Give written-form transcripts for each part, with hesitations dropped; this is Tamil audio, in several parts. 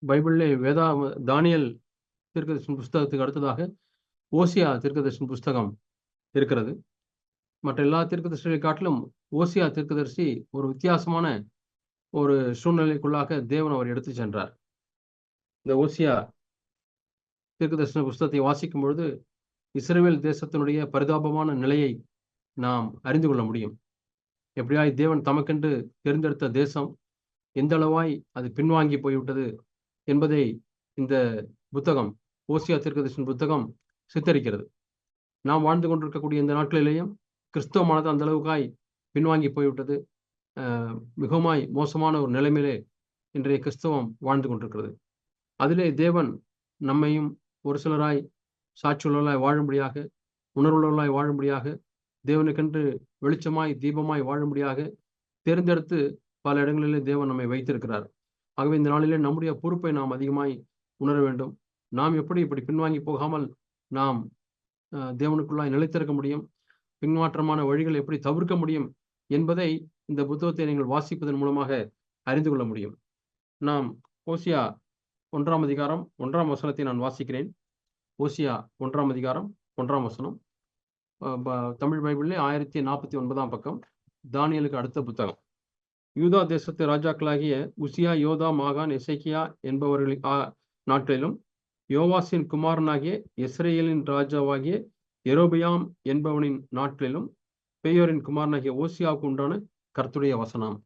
பைபிளிலே தானியல் தீர்க்கதரிசன புஸ்தகத்துக்கு அடுத்ததாக ஓசியா தீர்க்கதரிசன புஸ்தகம் இருக்கிறது. மற்ற எல்லா தீர்க்கதரிசிகளை காட்டிலும் ஓசியா தீர்க்கதரிசி ஒரு வித்தியாசமான ஒரு சூழ்நிலைக்குள்ளாக தேவன் அவர் எடுத்து சென்றார். இந்த ஓசியா தீர்க்கதரிசன புஸ்தகத்தை வாசிக்கும் பொழுது இஸ்ரவேல் தேசத்தினுடைய பரிதாபமான நிலையை நாம் அறிந்து கொள்ள முடியும். எப்படியாய் தேவன் தமக்கென்று தேர்ந்தெடுத்த தேசம் எந்த அளவாய் அது பின்வாங்கி போய்விட்டது என்பதை இந்த புத்தகம், ஓசியா தீர்க்கதரிசன புத்தகம் சித்தரிக்கிறது. நாம் வாழ்ந்து கொண்டிருக்கக்கூடிய இந்த நாட்களிலேயும் கிறிஸ்தவமானது அந்த அளவுக்காய் பின்வாங்கி போய்விட்டது. மிகவுமாய் மோசமான ஒரு நிலைமையிலே இன்றைய கிறிஸ்தவம் வாழ்ந்து கொண்டிருக்கிறது. அதிலே தேவன் நம்மையும் ஒரு சிலராய் சாட்சியுள்ளவர்களாய் வாழும்படியாக, உணர்வுள்ளவர்களாய் வாழும்படியாக, தேவனுக்கென்று வெளிச்சமாய் தீபமாய் வாழும்படியாக தேர்ந்தெடுத்து பல இடங்களிலே தேவன் நம்மை வைத்திருக்கிறார். ஆகவே இந்த நாளிலே நம்முடைய பொறுப்பை நாம் அதிகமாய் உணர வேண்டும். நாம் இப்படி பின்வாங்கி போகாமல் நாம் தேவனுக்குள்ளாய் நிலைத்திருக்க முடியும், பின்மாற்றமான வழிகளை எப்படி தவிர்க்க முடியும் என்பதை இந்த புத்தகத்தை நீங்கள் வாசிப்பதன் மூலமாக அறிந்து கொள்ள முடியும். நாம் ஓசியா 1ஆம் அதிகாரம் 1ஆம் வசனத்தை நான் வாசிக்கிறேன். ஓசியா 1ஆம் அதிகாரம் 1ஆம் வசனம், தமிழ் பைபிளிலே 1049ஆம் பக்கம், தானியலுக்கு அடுத்த புத்தகம். யூதா தேசத்து ராஜாக்களாகிய உசியா, யோதா, மாகான், எசேக்கியா என்பவர்களின் நாட்களிலும், யோவாசின் குமாரனாகிய இஸ்ரேலின் ராஜாவாகிய யெரொபெயாம் என்பவனின் நாட்களிலும் பேயோரின் குமாரனாகிய ஓசியாவுக்கு உண்டான கர்த்தருடைய வசனம்.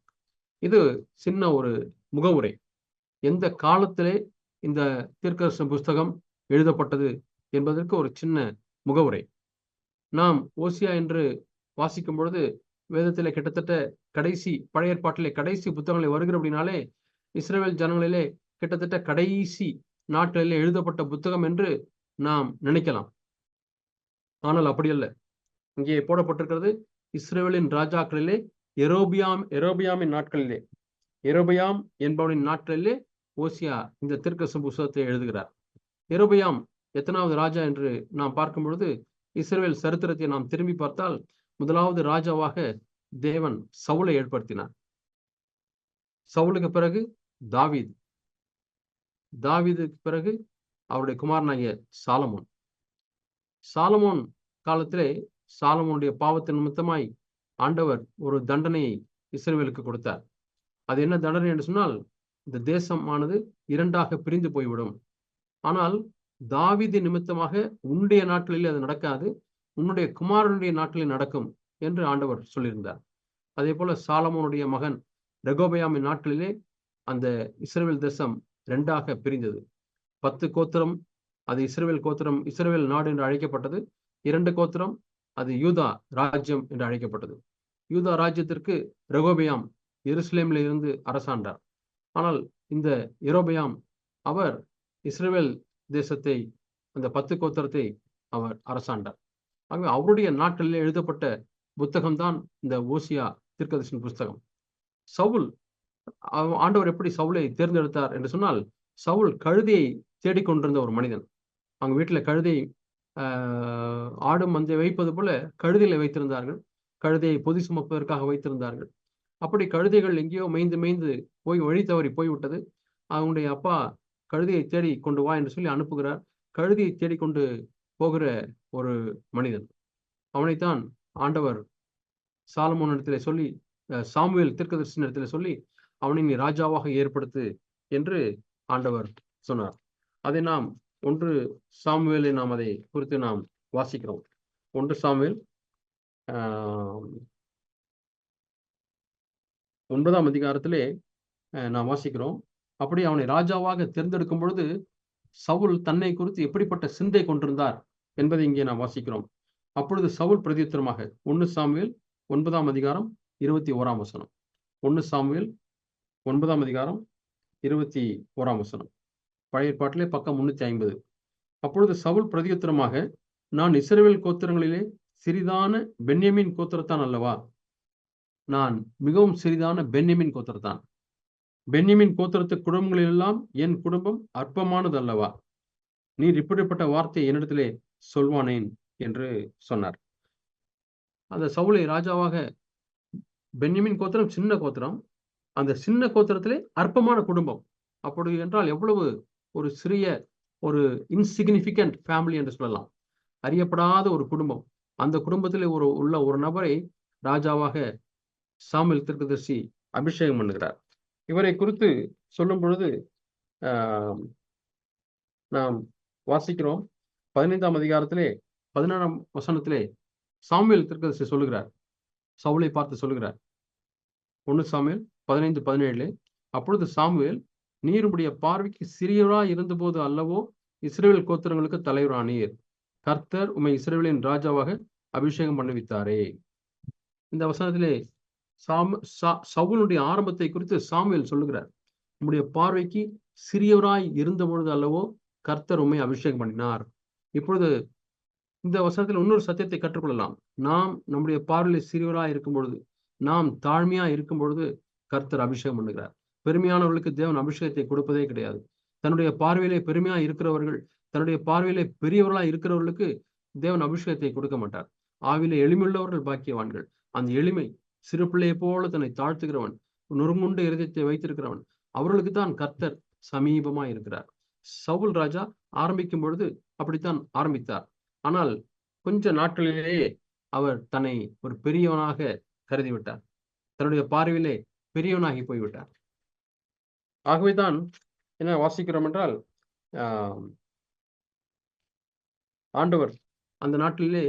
இது சின்ன ஒரு முகவுரை. எந்த காலத்திலே இந்த தீர்க்கதரிசன புஸ்தகம் எழுதப்பட்டது என்பதற்கு ஒரு சின்ன முகவுரை. நாம் ஓசியா என்று வாசிக்கும் பொழுது வேதத்திலே கிட்டத்தட்ட கடைசி, பழைய ஏற்பாட்டிலே கடைசி புத்தகங்களை வருகிற அப்படின்னாலே இஸ்ரவேல் ஜனங்களிலே கிட்டத்தட்ட கடைசி நாட்களிலே எழுதப்பட்ட புத்தகம் என்று நாம் நினைக்கலாம். ஆனால் அப்படி அல்ல. இங்கே போடப்பட்டிருக்கிறது இஸ்ரவேலின் ராஜாக்களிலே யெரொபெயாமின் நாட்களிலே, யெரொபெயாம் என்பவனின் நாட்களிலே ஓசியா இந்த தீர்க்கதரிசன புஸ்தகத்தை எழுதுகிறார். யெரொபெயாம் எத்தனாவது ராஜா என்று நாம் பார்க்கும் பொழுது இஸ்ரவேல் சரித்திரத்தை நாம் திரும்பி பார்த்தால் முதலாவது ராஜாவாக தேவன் சவுலை ஏற்படுத்தினார். சவுலுக்கு பிறகு தாவீது, தாவீதுக்கு பிறகு அவருடைய குமாரனாகிய சாலமோன். சாலமோன் காலத்திலே சாலமோனுடைய பாவத்தின் நிமித்தமாய் ஆண்டவர் ஒரு தண்டனையை இஸ்ரவேலுக்கு கொடுத்தார். அது என்ன தண்டனை என்று சொன்னால், இந்த தேசமானது இரண்டாக பிரிந்து போய்விடும். ஆனால் தாவீது நிமித்தமாக உன்னுடைய நாட்களில் அது நடக்காது, உன்னுடைய குமாரனுடைய நாட்களில் நடக்கும் என்று ஆண்டவர் சொல்லியிருந்தார். அதே போல சாலமோனுடைய மகன் ரெகொபெயாமின் நாட்களிலே அந்த இஸ்ரவேல் தேசம் இரண்டாக பிரிந்தது. 10 கோத்திரம் அது இஸ்ரவேல் கோத்திரம், இஸ்ரவேல் நாடு என்று அழைக்கப்பட்டது. 2 கோத்திரம் அது யூதா ராஜ்யம் என்று அழைக்கப்பட்டது. யூதா ராஜ்யத்திற்கு ரெகொபெயாம் எருசலேமில் இருந்து அரசாண்டார். ஆனால் இந்த யெரொபெயாம் அவர் இஸ்ரவேல் தேசத்தை, அந்த 10 கோத்திரத்தை அவர் அரசாண்டார். ஆகவே அவருடைய நாட்களில் எழுதப்பட்ட புத்தகம்தான் இந்த ஓசியா தீர்க்கதரிசன புஸ்தகம். சவுல், ஆண்டவர் எப்படி சவுலை தேர்ந்தெடுத்தார் என்று சொன்னால், சவுல் கழுதையை தேடிக்கொண்டிருந்த ஒரு மனிதன். அவங்க வீட்டில் கழுதை, ஆடு மந்தை வைப்பது போல கழுதையில வைத்திருந்தார்கள். கழுதையை பொதி சுமப்பதற்காக வைத்திருந்தார்கள். அப்படி கழுதைகள் எங்கேயோ மேய்ந்து போய் வழி தவறி போய்விட்டது. அவனுடைய அப்பா கழுதையை தேடி கொண்டு வா என்று சொல்லி அனுப்புகிறார். கழுதையை தேடிக்கொண்டு போகிற ஒரு மனிதன், அவனைத்தான் ஆண்டவர் சாலமோன் இடத்திலே சொல்லி, சாமுவேல் தீர்க்கதரிசன இடத்திலே சொல்லி, அவனை நீ ராஜாவாக ஏற்படுத்து என்று ஆண்டவர் சொன்னார். அதை நாம் 1 சாமுவேலை நாம் அதை குறித்து நாம் வாசிக்கிறோம். 1 சாமுவேல் 9ஆம் அதிகாரத்திலே நாம் வாசிக்கிறோம். அப்படி அவனை ராஜாவாக தேர்ந்தெடுக்கும் பொழுது சவுல் தன்னை குறித்து எப்படிப்பட்ட சிந்தை கொண்டிருந்தார் என்பதை இங்கே நாம் வாசிக்கிறோம். அப்பொழுது சவுல் பிரதியுத்தரமாக, 1 சாமுவேல் 9ஆம் அதிகாரம் 21ஆம் வசனம். 1 சாமுவேல் 9ஆம் அதிகாரம் 21ஆம் வசனம், பழைய ஏற்பாட்டிலே பக்கம் 350. அப்பொழுது சவுல் பிரதியுத்தரமாக, நான் இஸ்ரவேல் கோத்திரங்களிலே சிறிதான பென்யமீன் கோத்திரத்தான் அல்லவா? நான் மிகவும் சிறிதான பென்யமீன் கோத்திரத்தான். பென்யமீன் கோத்திரத்து குடும்பங்களிலெல்லாம் என் குடும்பம் அற்பமானது அல்லவா? நீர் இப்படிப்பட்ட வார்த்தையை என்னிடத்திலே சொல்வானேன் என்று சொன்னார். அந்த சவுலை ராஜாவாக, பென்யமீன் கோத்திரம் சின்ன கோத்திரம், அந்த சின்ன கோத்திரத்திலே அற்பமான குடும்பம், அப்படி என்றால் எவ்வளவு ஒரு சிறிய ஒரு இன்சிக்னிபிகண்ட் ஃபேமிலி என்று சொல்லலாம். அறியப்படாத ஒரு குடும்பம். அந்த குடும்பத்தில் உள்ள ஒரு நபரை ராஜாவாக சாமுவேல் தீர்க்கதரிசி அபிஷேகம் பண்ணுகிறார். இவரை குறித்து சொல்லும் பொழுது நாம் வாசிக்கிறோம் 15ஆம் அதிகாரத்திலே 16ஆம் வசனத்திலே சாமுவேல் தீர்க்கதரிசி சொல்லுகிறார், சவுலை பார்த்து சொல்லுகிறார். 1 சாமுவேல் 15:17 அப்பொழுது சாமுவேல், நீர் உம்முடைய பார்வைக்கு சிறியவராய் இருந்தபோது அல்லவோ இஸ்ரவேல் கோத்திரங்களுக்கு தலைவரானீர். கர்த்தர் உம்மை இஸ்ரவேலின் ராஜாவாக அபிஷேகம் பண்ணுவித்தாரே. இந்த வசனத்திலே சவுலுடைய ஆரம்பத்தை குறித்து சாமுவேல் சொல்லுகிறார். உம்முடைய பார்வைக்கு சிறியவராய் இருந்த பொழுது அல்லவோ கர்த்தர் உம்மை அபிஷேகம் பண்ணினார். இப்பொழுது இந்த வசனத்தில் இன்னொரு சத்தியத்தை கற்றுக்கொள்ளலாம். நாம் நம்முடைய பார்வையில் சிறியவராய் இருக்கும் பொழுது, நாம் தாழ்மையா இருக்கும் பொழுது கர்த்தர் அபிஷேகம் பண்ணுகிறார். பெருமையானவர்களுக்கு தேவன் அபிஷேகத்தை கொடுப்பதே கிடையாது. தன்னுடைய பார்வையிலே பெருமையா இருக்கிறவர்கள், தன்னுடைய பார்வையிலே பெரியவர்களா இருக்கிறவர்களுக்கு தேவன் அபிஷேகத்தை கொடுக்க மாட்டார். ஆவிலே எளிமையுள்ளவர்கள் பாக்கியவான்கள். அந்த எளிமை, சிறு பிள்ளையை போல தன்னை தாழ்த்துகிறவன், நொறுங்குண்ட இருதயத்தை வைத்திருக்கிறவன், அவர்களுக்கு தான் கர்த்தர் சமீபமா இருக்கிறார். சவுல் ராஜா ஆரம்பிக்கும் பொழுது அப்படித்தான் ஆரம்பித்தார். ஆனால் கொஞ்ச நாட்களிலேயே அவர் தன்னை ஒரு பெரியவனாக கருதிவிட்டார். தன்னுடைய பார்வையிலே பெரியவனாகி போய்விட்டார். ஆகவேதான் என்ன வாசிக்கிறோம் என்றால், ஆண்டவர் அந்த நாட்டிலே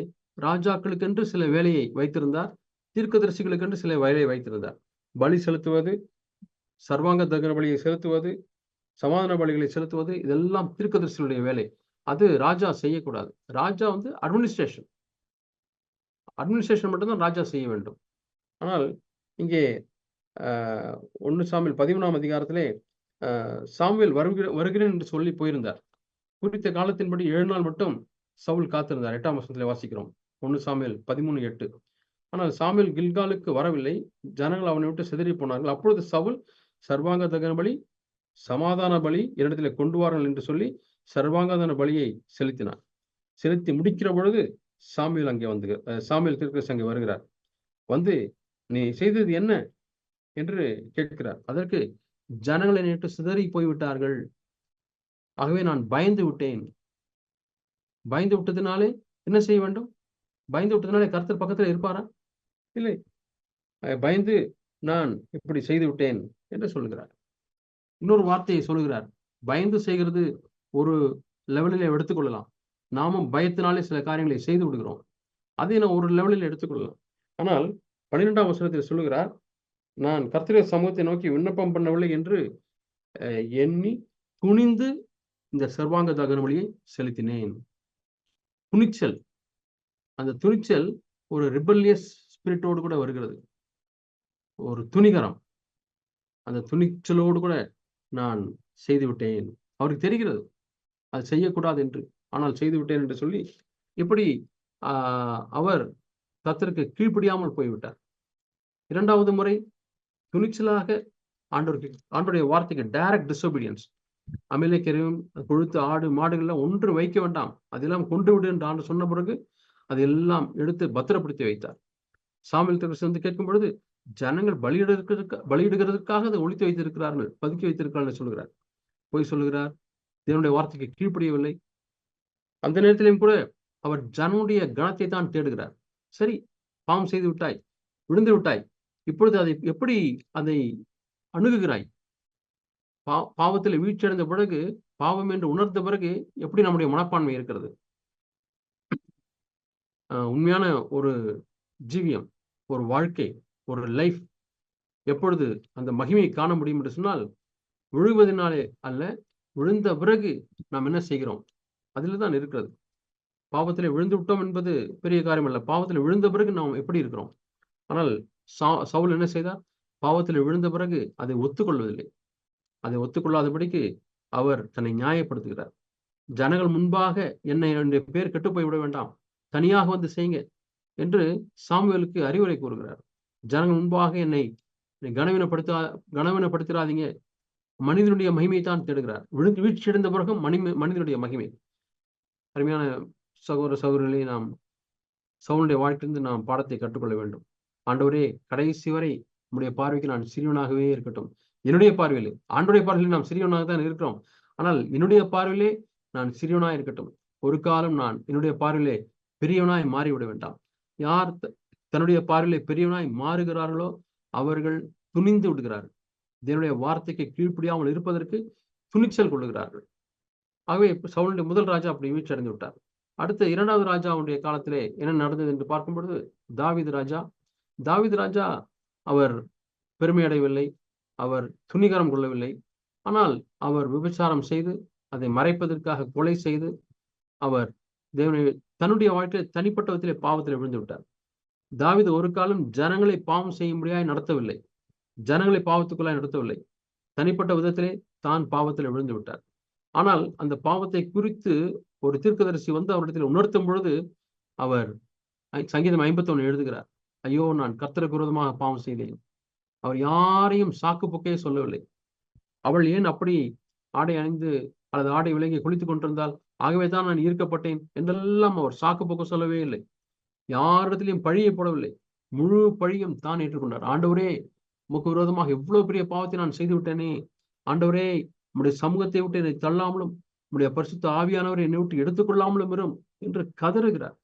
ராஜாக்களுக்கென்று சில வேலையை வைத்திருந்தார், தீர்க்கதரிசிகளுக்கென்று சில வேலையை வைத்திருந்தார். பலி செலுத்துவது, சர்வாங்க தகன பலியை செலுத்துவது, சமாதான பலிகளை செலுத்துவது, இதெல்லாம் தீர்க்கதரிசிகளுடைய வேலை. அது ராஜா செய்யக்கூடாது. ராஜா அட்மினிஸ்ட்ரேஷன் மட்டும்தான் ராஜா செய்ய வேண்டும். ஆனால் இங்கே 1 சாமுவேல் 13ஆம் அதிகாரத்திலே சாமுவேல் வருகிறேன் என்று சொல்லி போயிருந்தார். குறித்த காலத்தின்படி 7 நாள் மட்டும் சவுல் காத்திருந்தார். 8ஆம் வசனத்திலே வாசிக்கிறோம். 1 சாமுவேல் 13:8. ஆனால் சாமுவேல் கில்காலுக்கு வரவில்லை. ஜனங்கள் அவனை விட்டு சிதறி போனார்கள். அப்பொழுது சவுல் சர்வாங்க தகன பலி, சமாதான பலி என்னிடத்திலே கொண்டு வாருங்கள் என்று சொல்லி சர்வாங்கதன பலியை செலுத்தினார். செலுத்தி முடிக்கிற பொழுது சாமுவேல் தீர்க்கதரிசி அங்கே வருகிறார். வந்து, நீ செய்தது என்ன என்று கேட்கிறார். அதற்கு, ஜனங்களை நேற்று சிதறி போய்விட்டார்கள், ஆகவே நான் பயந்து விட்டேன். பயந்து விட்டதுனாலே என்ன செய்ய வேண்டும்? பயந்து விட்டதுனாலே கர்த்தர் பக்கத்தில் இருப்பாரா? இல்லை. பயந்து நான் இப்படி செய்து விட்டேன் என்று சொல்லுகிறார். இன்னொரு வார்த்தையை சொல்லுகிறார். பயந்து செய்கிறது ஒரு லெவலில் எடுத்துக்கொள்ளலாம். நாமும் பயத்தினாலே சில காரியங்களை செய்து விடுகிறோம். அதை நான் ஒரு லெவலில் எடுத்துக்கொள்ளலாம். ஆனால் 12ஆம் வசனத்தில் சொல்லுகிறார், நான் கர்த்தருடைய சமூகத்தை நோக்கி விண்ணப்பம் பண்ணவில்லை என்று எண்ணி துணிந்து இந்த சர்வாங்க தகன பலியை செலுத்தினேன். துணிச்சல். அந்த துணிச்சல் ஒரு ரிபல்லியஸ் ஸ்பிரிட்டோடு கூட வருகிறது. ஒரு துணிகரம். அந்த துணிச்சலோடு கூட நான் செய்து விட்டேன். அவருக்கு தெரிகிறது அது செய்யக்கூடாது என்று, ஆனால் செய்து விட்டேன் என்று சொல்லி இப்படி அவர் கர்த்தருக்கு போய்விட்டார். 2வது முறை துணிச்சலாக ஆண்டவருடைய வார்த்தைக்கு டைரக்ட் டிசோபீடியன்ஸ். அமலேக்கியரையும் கொழுத்து ஆடு மாடுகள்லாம் ஒன்று வைக்க வேண்டாம், அதெல்லாம் கொண்டு விடு என்று ஆண்டு சொன்ன பிறகு அதெல்லாம் எடுத்து பத்திரப்படுத்தி வைத்தார். சாமுவேல் தீர்க்கதரிசி கேட்கும் பொழுது, ஜனங்கள் பலியிடுகிறதுக்காக அதை ஒளித்து வைத்திருக்கிறார்கள், பதுக்கி வைத்திருக்கிறார்கள் சொல்லுகிறார். போய் சொல்லுகிறார், தேவனுடைய வார்த்தைக்கு கீழ்ப்படியவில்லை. அந்த நேரத்திலும் கூட அவர் ஜனனுடைய கணத்தை தான் தேடுகிறார். சரி, பாவம் செய்து விட்டாய், விழுந்து விட்டாய், இப்பொழுது எப்படி அதை அணுகுகிறாய்? பாவத்தில் வீழ்ச்சியடைந்த பிறகு, பாவம் என்று உணர்ந்த பிறகு எப்படி நம்முடைய மனப்பான்மை இருக்கிறது? உண்மையான ஒரு ஜீவியம், ஒரு வாழ்க்கை, ஒரு லைஃப் எப்பொழுது அந்த மகிமையை காண முடியும் என்று சொன்னால், விழுவதனாலே அல்ல, விழுந்த பிறகு நாம் என்ன செய்கிறோம் அதில் தான் இருக்கிறது. பாவத்தில் விழுந்து விட்டோம் என்பது பெரிய காரியம் அல்ல. பாவத்தில் விழுந்த பிறகு நாம் எப்படி இருக்கிறோம்? ஆனால் சவுல் என்ன செய்தார்? பாவத்தில் விழுந்த பிறகு அதை ஒத்துக்கொள்வதில்லை. அதை ஒத்துக்கொள்ளாதபடிக்கு அவர் தன்னை நியாயப்படுத்துகிறார். ஜனங்கள் முன்பாக என்னுடைய பேர் கெட்டு போய் விட வேண்டாம், தனியாக வந்து செய்யுங்க என்று சாமுவேலுக்கு அறிவுரை கூறுகிறார். ஜனங்கள் முன்பாக என்னை கனவீனப்படுத்தாதீங்க. மனிதனுடைய மகிமையை தான் தேடுகிறார். வீழ்ச்சியடைந்த பிறகும் மனிதனுடைய மகிமை. அருமையான சகோதர சகோதரிகளை, நாம் சவுலுடைய வாழ்க்கையிலிருந்து நாம் பாடத்தை கற்றுக்கொள்ள வேண்டும். ஆண்டவரே, கடைசி வரை உம்முடைய பார்வைக்கு நான் சிறியவனாகவே இருக்கட்டும், என்னுடைய பார்வையிலே, ஆண்டுடைய பார்வையிலே நாம் சிறியவனாக தான் இருக்கிறோம். ஆனால் என்னுடைய பார்வையிலே நான் சிறியவனாய் இருக்கட்டும். ஒரு காலம் நான் என்னுடைய பார்வையிலே பெரியவனாய் மாறிவிட வேண்டாம். யார் தன்னுடைய பார்வையிலே பெரியவனாய் மாறுகிறார்களோ அவர்கள் துணிந்து விடுகிறார்கள். தேவனுடைய வார்த்தைக்கு கீழ்ப்படியாமல் இருப்பதற்கு துணிச்சல் கொள்ளுகிறார்கள். ஆகவே சவுலுடைய முதல் ராஜா அப்படி வீழ்ச்சி அடைந்து விட்டார். அடுத்த 2வது ராஜாவுடைய காலத்திலே என்ன நடந்தது என்று பார்க்கும் பொழுது தாவீது ராஜா அவர் பெருமை அடையவில்லை, அவர் துணிகரம் கொள்ளவில்லை. ஆனால் அவர் விபச்சாரம் செய்து அதை மறைப்பதற்காக கொலை செய்து அவர் தேவனை தன்னுடைய வாழ்க்கையில் தனிப்பட்ட விதத்திலே பாவத்தில் விழுந்து விட்டார். தாவீது ஒரு காலம் ஜனங்களை பாவம் செய்யும்படியாய் நடத்தவில்லை, ஜனங்களை பாவத்துக்குள்ளாய் நடத்தவில்லை. தனிப்பட்ட விதத்திலே தான் பாவத்தில் விழுந்து விட்டார். ஆனால் அந்த பாவத்தை குறித்து ஒரு தீர்க்கதரிசி வந்து அவரிடத்தில் உணர்த்தும் பொழுது அவர் சங்கீதம் 51 எழுதுகிறார், ஐயோ நான் கர்த்தருக்கு விரோதமாக பாவம் செய்தேன். அவர் யாரையும் சாக்கு போக்கே சொல்லவில்லை. அவள் ஏன் அப்படி ஆடை அணிந்து அல்லது ஆடை விலங்கி குளித்துக் கொண்டிருந்தால் ஆகவே தான் நான் ஈர்க்கப்பட்டேன் என்றெல்லாம் அவர் சாக்கு போக்க சொல்லவே இல்லை. யாரிடத்திலையும் பழியை போடவில்லை. முழு பழியும் தான் ஏற்றுக்கொண்டார். ஆண்டவரே, உமக்கு விரோதமாக எவ்வளவு பெரிய பாவத்தை நான் செய்து விட்டேனே. ஆண்டவரே, உம்முடைய சமூகத்தை விட்டு என்னை தள்ளாமலும் உம்முடைய பரிசுத்த ஆவியானவரை என்னை விட்டு எடுத்துக்கொள்ளாமலும் வரும் என்று கதறுகிறார்.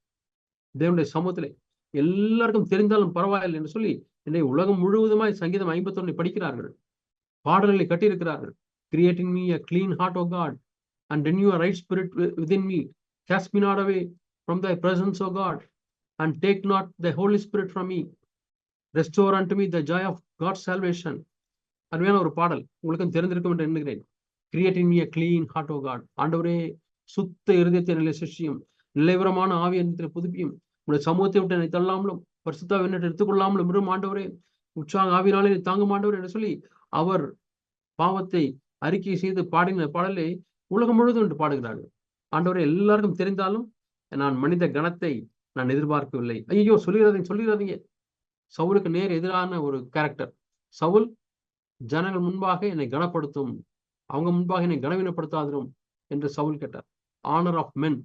தேவனுடைய சமூகத்திலே எல்லாருக்கும் தெரிந்தாலும் பரவாயில்லை என்று சொல்லி என்னை உலகம் முழுவதுமாய் சங்கீதம் 51 படிக்கிறார்கள், பாடல்களை கட்டியிருக்கிறார்கள். Creating me a clean heart, O God, and renew a right spirit within me. Cast me not away from thy presence, O God, and take not the Holy Spirit from me. Restore unto me the joy of God's salvation. அருமையான ஒரு பாடல், உங்களுக்கும் தெரிந்திருக்கும் என்று எண்ணுகிறேன். Creating me a clean heart, O God. ஆண்டவரே, சுத்த இருதயத்தை நிலை சிருஷ்டியும், நிலைவரமான ஆவி என்னிடத்தில் புதுப்பியும், உங்களுடைய சமூகத்தை விட்டு என்னை தள்ளாமலும் பரிசுத்த என்னை எடுத்துக்கொள்ளாமலும் விரும் ஆண்டவரே, உற்சாக ஆவினாலே தாங்கும் ஆண்டவரே என்று சொல்லி அவர் பாவத்தை அறிக்கை செய்து பாடின பாடலை உலகம் முழுவதும் என்று பாடுகிறார்கள். ஆண்டவரே, எல்லாருக்கும் தெரிந்தாலும் நான் மனித கணத்தை நான் எதிர்பார்க்கவில்லை. ஐயோ, சொல்லிடாதீங்க. சவுலுக்கு நேர் எதிரான ஒரு கேரக்டர். சவுல் ஜனங்கள் முன்பாக என்னை கனப்படுத்தும், அவங்க முன்பாக என்னை கனவீனப்படுத்தாதிரும் என்று சவுல் கேட்டார். ஆனர் ஆஃப் மென்,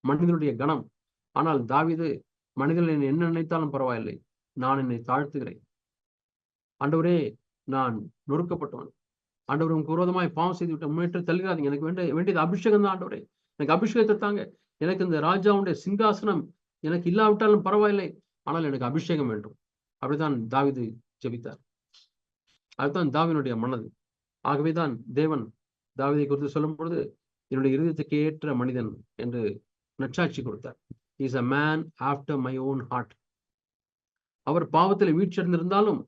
மனிதனுடைய கணம். ஆனால் தாவீது, மனிதர்கள் என்னை என்ன நினைத்தாலும் பரவாயில்லை, நான் என்னை தாழ்த்துகிறேன். ஆண்டவரே, நான் நொறுக்கப்பட்டவன். ஆண்டவர் உங்களுக்கு விரோதமாய் பாவம் செய்து விட்ட முன்னேற்ற தள்ளுகிறாதீங்க. எனக்கு வேண்டியது அபிஷேகம் தான். ஆண்டவரே, எனக்கு அபிஷேகத்தை தாங்க. எனக்கு இந்த ராஜாவுடைய சிங்காசனம் எனக்கு இல்லாவிட்டாலும் பரவாயில்லை, ஆனால் எனக்கு அபிஷேகம் வேண்டும். அப்படித்தான் தாவீது ஜெபித்தார். அதுதான் தாவீதுடைய மனது. ஆகவேதான் தேவன் தாவீதை குறித்து சொல்லும் பொழுது என்னுடைய இருதயத்துக்கு ஏற்ற மனிதன் என்று நற்சாட்சி கொடுத்தார். Is a man after my own heart. அவர் பாவத்தில் வீழ்ச்சியடைந்திருந்தாலும்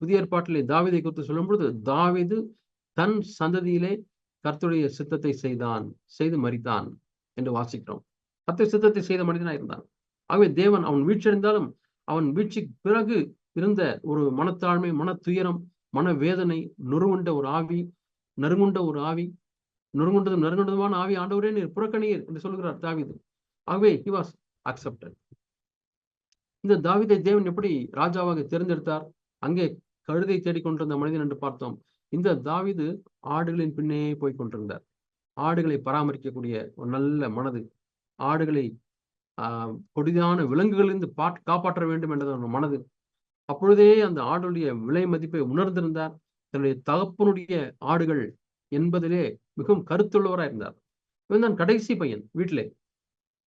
புதிய ஏற்பாட்டிலே தாவீதை குறித்து சொல்லும் பொழுது தாவீது தன் சந்ததியிலே கர்த்தருடைய சித்தத்தை செய்து மரித்தான் என்று வாசிக்கிறோம். கர்த்தருடைய சித்தத்தை செய்த மனிதனாக இருந்தான். ஆகவே தேவன் அவன் வீழ்ச்சியடைந்தாலும் அவன் வீழ்ச்சிக்கு பிறகு இருந்த ஒரு மனத்தாழ்மை, மன துயரம், மன வேதனை, நொறுங்குண்ட ஒரு ஆவி, நறுங்குண்டதுமான ஆவி ஆண்டவரே நீர் புறக்கணியர் என்று சொல்கிறார் தாவீது. ஆகவே he was accepted. இந்த தாவீதை தேவன் எப்படி ராஜாவாக தேர்ந்தெடுத்தார்? அங்கே கழுதை தேடிக்கொண்டிருந்த மனிதன் என்று பார்த்தோம். இந்த தாவீது ஆடுகளின் பின்னே போய் கொண்டிருந்தார். ஆடுகளை பராமரிக்கக்கூடிய ஒரு நல்ல மனது, ஆடுகளை கொடிதான விலங்குகளிலிருந்து காப்பாற்ற வேண்டும் என்றது மனது. அப்பொழுதே அந்த ஆடுடைய விலை மதிப்பை உணர்ந்திருந்தார். தன்னுடைய தகப்பனுடைய ஆடுகள் என்பதிலே மிகவும் கருத்துள்ளவராக இருந்தார். இவன் தான் கடைசி பையன் வீட்டிலே.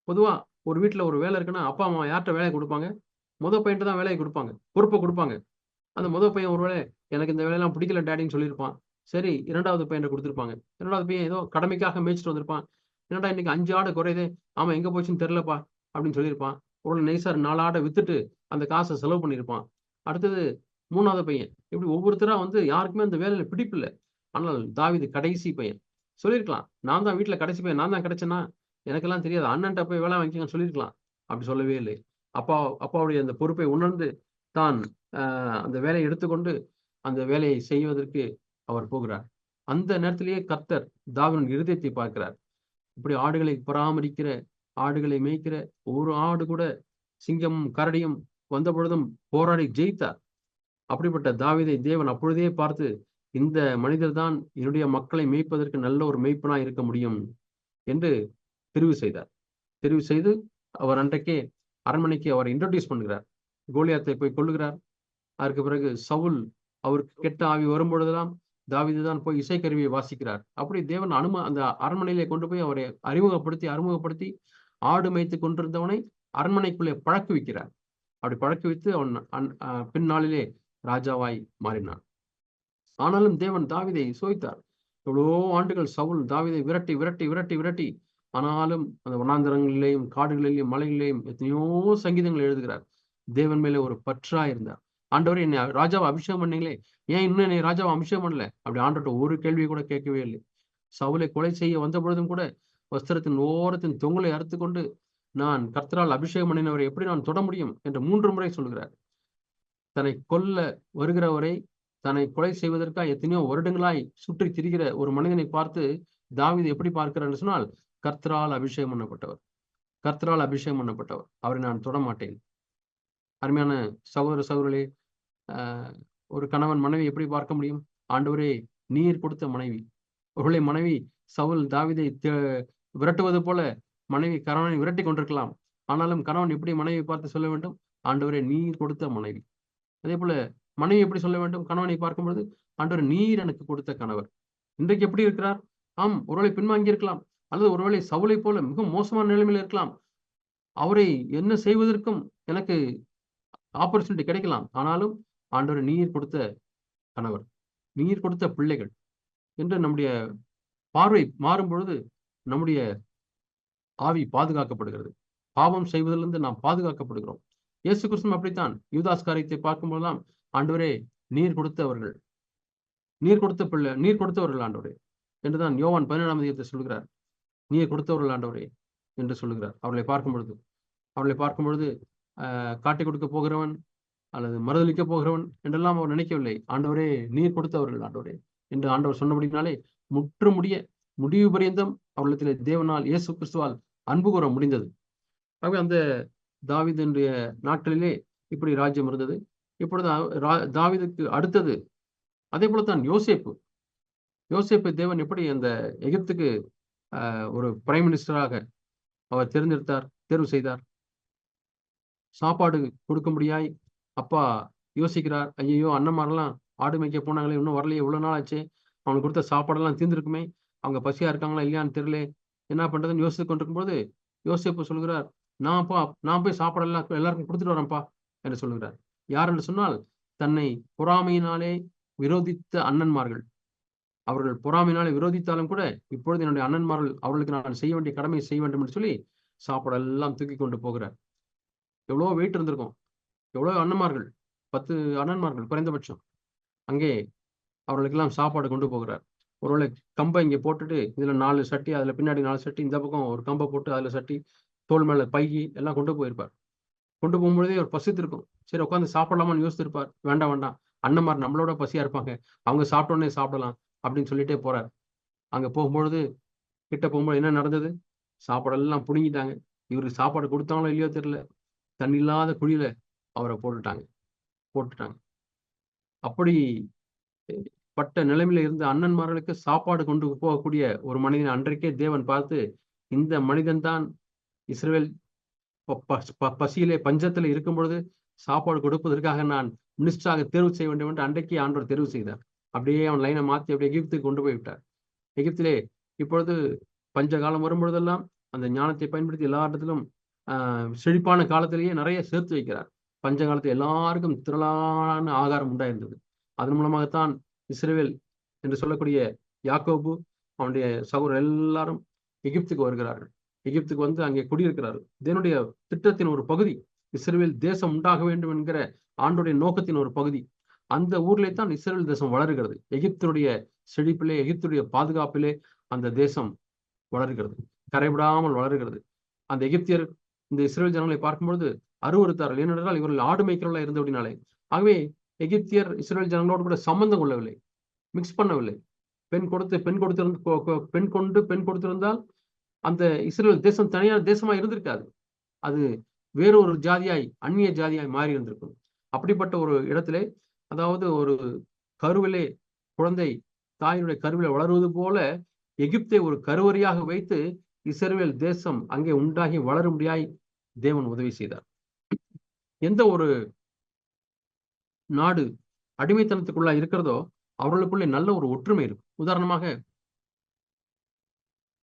பொதுவா ஒரு வீட்டுல ஒரு வேலை இருக்குன்னா அப்பா அம்மா யார்கிட்ட வேலையை கொடுப்பாங்க? பையன்ட்டு தான் வேலையை கொடுப்பாங்க, பொறுப்பை கொடுப்பாங்க. அந்த பையன் ஒருவேளை எனக்கு இந்த வேலையெல்லாம் பிடிக்கல டேடின்னு சொல்லியிருப்பான். சரி, 2வது பையனை கொடுத்துருப்பாங்க. 2வது பையன் ஏதோ கடமைக்காக மேய்ச்சிட்டு வந்திருப்பான். என்னடா இன்னைக்கு 5 ஆடு குறையுதே, ஆமா எங்க போச்சுன்னு தெரியலப்பா அப்படின்னு சொல்லியிருப்பான். உடனே நைசார் 4 ஆடை வித்துட்டு அந்த காசை செலவு பண்ணியிருப்பான். அடுத்தது 3வது பையன். இப்படி ஒவ்வொருத்தரா யாருக்குமே அந்த வேலையில பிடிப்பில்லை. ஆனால் தாவீது கடைசி பையன். சொல்லியிருக்கலாம், நான் தான் வீட்டுல கடைசி பையன், நான் தான் கிடைச்சேன்னா எனக்கெல்லாம் தெரியாது, அண்ணன்ட்ட போய் வேலை வாங்கிக்கன்னு சொல்லியிருக்கலாம். அப்படி சொல்லவே இல்லை. அப்பாவுடைய அந்த பொறுப்பை உணர்ந்து தான் அந்த வேலையை எடுத்துக்கொண்டு அந்த வேலையை செய்வதற்கு அவர் போகிறார். அந்த நேரத்திலேயே கர்த்தர் தாவீதின் இருதயத்தை பார்க்கிறார். இப்படி ஆடுகளை பராமரிக்கிற, ஆடுகளை மேய்க்கிற ஒரு ஆடு கூட சிங்கம் கரடியும் வந்த பொழுதும் போராடி ஜெயித்தார். அப்படிப்பட்ட தாவீதை தேவன் அப்பொழுதே பார்த்து, இந்த மனிதர் தான் என்னுடைய மக்களை மேய்ப்பதற்கு நல்ல ஒரு மேய்ப்பனா இருக்க முடியும் என்று தெரிவு செய்து அவர் அன்றைக்கே அரண்மனைக்கு அவரை இன்ட்ரோடியூஸ் பண்ணுகிறார். கோலியாத்தை போய் கொள்ளுகிறார். அதற்கு பிறகு சவுல் அவருக்கு கெட்ட ஆவி வரும்பொழுதெல்லாம் தாவீது தான் போய் இசைக்கருவியை வாசிக்கிறார். அப்படி தேவன் அந்த அரண்மனையிலே கொண்டு போய் அவரை அறிமுகப்படுத்தி ஆடு மேய்த்து கொண்டிருந்தவனை அரண்மனைக்குள்ளே பழக்குவிக்கிறார். அப்படி பழக்குவித்து அவன் பின்னாளிலே ராஜாவாய் மாறினான். ஆனாலும் தேவன் தாவீதை சோதித்தார். எவ்வளவோ ஆண்டுகள் சவுல் தாவீதை விரட்டி விரட்டி விரட்டி விரட்டி, ஆனாலும் அந்த வனாந்தரங்களிலேயும் காடுகளிலேயும் மலைகளிலேயும் எத்தனையோ சங்கீதங்கள் எழுதுகிறார். தேவன் மேலே ஒரு பற்றா இருந்தார். ஆண்டவரே, என்னை ராஜாவை அபிஷேகம் பண்ணீங்களே, ஏன் இன்னும் என்னை ராஜாவை அபிஷேகம் பண்ணல? அப்படி ஆண்டவர்கிட்ட ஒரு கேள்வி கூட கேட்கவே இல்லை. சவுலை கொலை செய்ய வந்த பொழுதும் கூட வஸ்திரத்தின் ஓரத்தின் தொங்கலை அறுத்து கொண்டு, நான் கர்த்தரால் அபிஷேகம் பண்ணினவரை எப்படி நான் தொட முடியும் என்று 3 முறை சொல்கிறார். தன்னை கொல்ல வருகிறவரை, தன்னை கொலை செய்வதற்காக எத்தனையோ வருடங்களாய் சுற்றி திரிகிற ஒரு மனிதனை பார்த்து தாவீது எப்படி பார்க்கிறார் என்று சொன்னால், கர்த்தரால் அபிஷேகம் பண்ணப்பட்டவர், கர்த்தரால் அபிஷேகம் பண்ணப்பட்டவர், அவரை நான் தொட மாட்டேன். அருமையான சகோதர சகோதரர்களே, ஒரு கணவன் மனைவி எப்படி பார்க்க முடியும்? ஆண்டவரே, நீர் கொடுத்த மனைவி. ஒருவேளை மனைவி சவுல் தாவீதை விரட்டுவது போல மனைவி கணவனை விரட்டி கொண்டிருக்கலாம். ஆனாலும் கணவன் எப்படி மனைவி பார்த்து சொல்ல வேண்டும்? ஆண்டவரே, நீர் கொடுத்த மனைவி. அதே போல மனைவி எப்படி சொல்ல வேண்டும்? கணவனை பார்க்கும் பொழுது, ஆண்டவரே, நீர் எனக்கு கொடுத்த கணவர். இன்றைக்கு எப்படி இருக்கிறார்? ஒருவேளை பின்வாங்கி இருக்கலாம், அல்லது ஒருவேளை சவுலை போல மிக மோசமான நிலைமையில் இருக்கலாம். அவரை என்ன செய்வதற்கும் எனக்கு ஆப்பர்ச்சுனிட்டி கிடைக்கலாம். ஆனாலும் ஆண்டவர் நீர் கொடுத்த கணவர், நீர் கொடுத்த பிள்ளைகள் என்று நம்முடைய பார்வை மாறும் பொழுது நம்முடைய ஆவி பாதுகாக்கப்படுகிறது. பாவம் செய்வதிலிருந்து நாம் பாதுகாக்கப்படுகிறோம். இயேசு கிறிஸ்து அப்படித்தான். யூதாஸ் காரியத்தை பார்க்கும் போதெல்லாம், ஆண்டவரே, நீர் கொடுத்தவர்கள், நீர் கொடுத்த பிள்ளை, நீர் கொடுத்தவர்கள் ஆண்டவரே என்றுதான் யோவான் 17ஆம் அதிகாரத்தை சொல்கிறார். நீர் கொடுத்தவர்கள் ஆண்டவரே என்று சொல்லுகிறார். அவர்களை பார்க்கும் பொழுது காட்டி கொடுக்க போகிறவன் அல்லது மறுதளிக்க போகிறவன் என்றெல்லாம் அவர் நினைக்கவில்லை. ஆண்டவரே, நீர் கொடுத்தவர்கள் ஆண்டவரே என்று ஆண்டவர் சொன்னபடினாலே முடிவு பரியந்தம் அவர்களிடத்திலே தேவனால், இயேசு கிறிஸ்துவால் அன்பு கூற முடிந்தது. ஆகவே அந்த தாவீதுடைய நாட்களிலே இப்படி ராஜ்யம் இருந்தது. இப்பொழுது தாவீதுக்கு அடுத்தது அதே போலத்தான் யோசேப்பு தேவன் எப்படி அந்த எகிப்துக்கு ஒரு பிரைம் மினிஸ்டராக அவர் தேர்வு செய்தார். சாப்பாடு கொடுக்கும்படியாய் அப்பா யோசிக்கிறார். ஐயோ, அண்ணன்மாரெல்லாம் ஆடு மேய்க்க போனாங்களே, இன்னும் வரலையே, இவ்வளவு நாள் ஆச்சு, அவனுக்கு கொடுத்த சாப்பாடெல்லாம் தீர்ந்துருக்குமே, அவங்க பசியா இருக்காங்களா இல்லையான்னு தெரியல, என்ன பண்றதுன்னு யோசித்து கொண்டிருக்கும் போது யோசேப்பு சொல்கிறார், நான் போய் சாப்பாடெல்லாம் எல்லாருக்கும் கொடுத்துட்டு வரேன்ப்பா என்று சொல்லுகிறார். யார் என்று சொன்னால், தன்னை பொறாமையினாலே விரோதித்த அண்ணன்மார்கள். அவர்கள் பொறாமையினாலே விரோதித்தாலும் கூட, இப்பொழுது என்னுடைய அண்ணன்மார்கள், அவர்களுக்கு நான் செய்ய வேண்டிய கடமையை செய்ய வேண்டும் என்று சொல்லி சாப்பாடெல்லாம் தூக்கி கொண்டு போகிறார். எவ்வளோ வெயிட் இருந்திருக்கும், எவ்வளோ அண்ணன்மார்கள், 10 அண்ணன்மார்கள் குறைந்தபட்சம். அங்கே அவர்களுக்கெல்லாம் சாப்பாடு கொண்டு போகிறார். ஒருவேளை கம்பை இங்கே போட்டுட்டு, இதுல 4 சட்டி, அதுல பின்னாடி 4 சட்டி, இந்த பக்கம் ஒரு கம்பை போட்டு அதுல சட்டி, தோல் மேல பைகி எல்லாம் கொண்டு போயிருப்பார். கொண்டு போகும்பொழுதே ஒரு பசித்திருக்கும். சரி, உட்காந்து சாப்பிடலாமான்னு யோசித்திருப்பார். வேண்டாம், அண்ணன்மார் நம்மளோட பசியா இருப்பாங்க, அவங்க சாப்பிட்டோன்னே சாப்பிடலாம் அப்படின்னு சொல்லிட்டே போறார். அங்க கிட்ட போகும்போது என்ன நடந்தது? சாப்பாடெல்லாம் புடுங்கிட்டாங்க. இவருக்கு சாப்பாடு கொடுத்தாங்களோ இல்லையோ தெரியல, தண்ணி இல்லாத குழியில அவரை போட்டுட்டாங்க. அப்படி பட்ட நிலைமையில இருந்த அண்ணன்மார்களுக்கு சாப்பாடு கொண்டு போகக்கூடிய ஒரு மனிதன் அன்றைக்கே தேவன் பார்த்து, இந்த மனிதன் தான் இஸ்ரவேல் பசியிலே பஞ்சத்துல இருக்கும் பொழுது சாப்பாடு கொடுப்பதற்காக நான் மினிஸ்டராக தேர்வு செய்ய வேண்டும் என்று அன்றைக்கே ஆண்டவர் தேர்வு செய்தார். அப்படியே அவன் லைனை மாற்றி அப்படியே எகிப்துக்கு கொண்டு போய் விட்டார். எகிப்திலே இப்பொழுது பஞ்ச காலம் வரும்பொழுதெல்லாம் அந்த ஞானத்தை பயன்படுத்தி எல்லா இடத்திலும் செழிப்பான காலத்திலேயே நிறைய சேர்த்து வைக்கிறார். பஞ்ச காலத்தில் எல்லாருக்கும் திரளான ஆகாரம் உண்டாயிருந்தது. அதன் மூலமாகத்தான் இஸ்ரவேல் என்று சொல்லக்கூடிய யாக்கோபு, அவனுடைய சகோதரர் எல்லாரும் எகிப்துக்கு வருகிறார்கள். எகிப்துக்கு வந்து அங்கே குடியிருக்கிறார்கள். இதனுடைய திட்டத்தின் ஒரு பகுதி, இஸ்ரவேல் தேசம் உண்டாக வேண்டும் என்கிற ஆண்டுடைய நோக்கத்தின் ஒரு பகுதி. அந்த ஊர்லே தான் இஸ்ரவேல் தேசம் வளர்கிறது. எகிப்துடைய செழிப்பிலே, எகிப்துடைய பாதுகாப்பிலே அந்த தேசம் வளர்கிறது, கரைவிடாமல் வளர்கிறது. அந்த எகிப்தியர் இந்த இஸ்ரவேல் ஜனங்களை பார்க்கும்பொழுது அருவருத்தார்கள். ஏனென்றால் இவர்கள் ஆடு மேய்க்கிறவர்களாக இருந்தபடினாலே. ஆகவே எகிப்தியர் இஸ்ரவேல் ஜனங்களோடு கூட சம்பந்தம் கொள்ளவில்லை, மிக்ஸ் பண்ணவில்லை. பெண் கொடுத்திருந்தால் அந்த இஸ்ரவேல் தேசம் தனியான தேசமா இருந்திருக்காது. அது வேறொரு ஜாதியாய், அந்நிய ஜாதியாய் மாறி இருந்திருக்கும். அப்படிப்பட்ட ஒரு இடத்திலே, அதாவது ஒரு கருவிலே குழந்தை தாயினுடைய கருவிலே வளருவது போல எகிப்தை ஒரு கருவறையாக வைத்து இஸ்ரவேல் தேசம் அங்கே உண்டாகி வளரும்படியாய் தேவன் உதவி செய்தார். எந்த ஒரு நாடு அடிமைத்தனத்துக்குள்ளா இருக்கிறதோ அவர்களுக்குள்ளே நல்ல ஒரு ஒற்றுமை இருக்கும். உதாரணமாக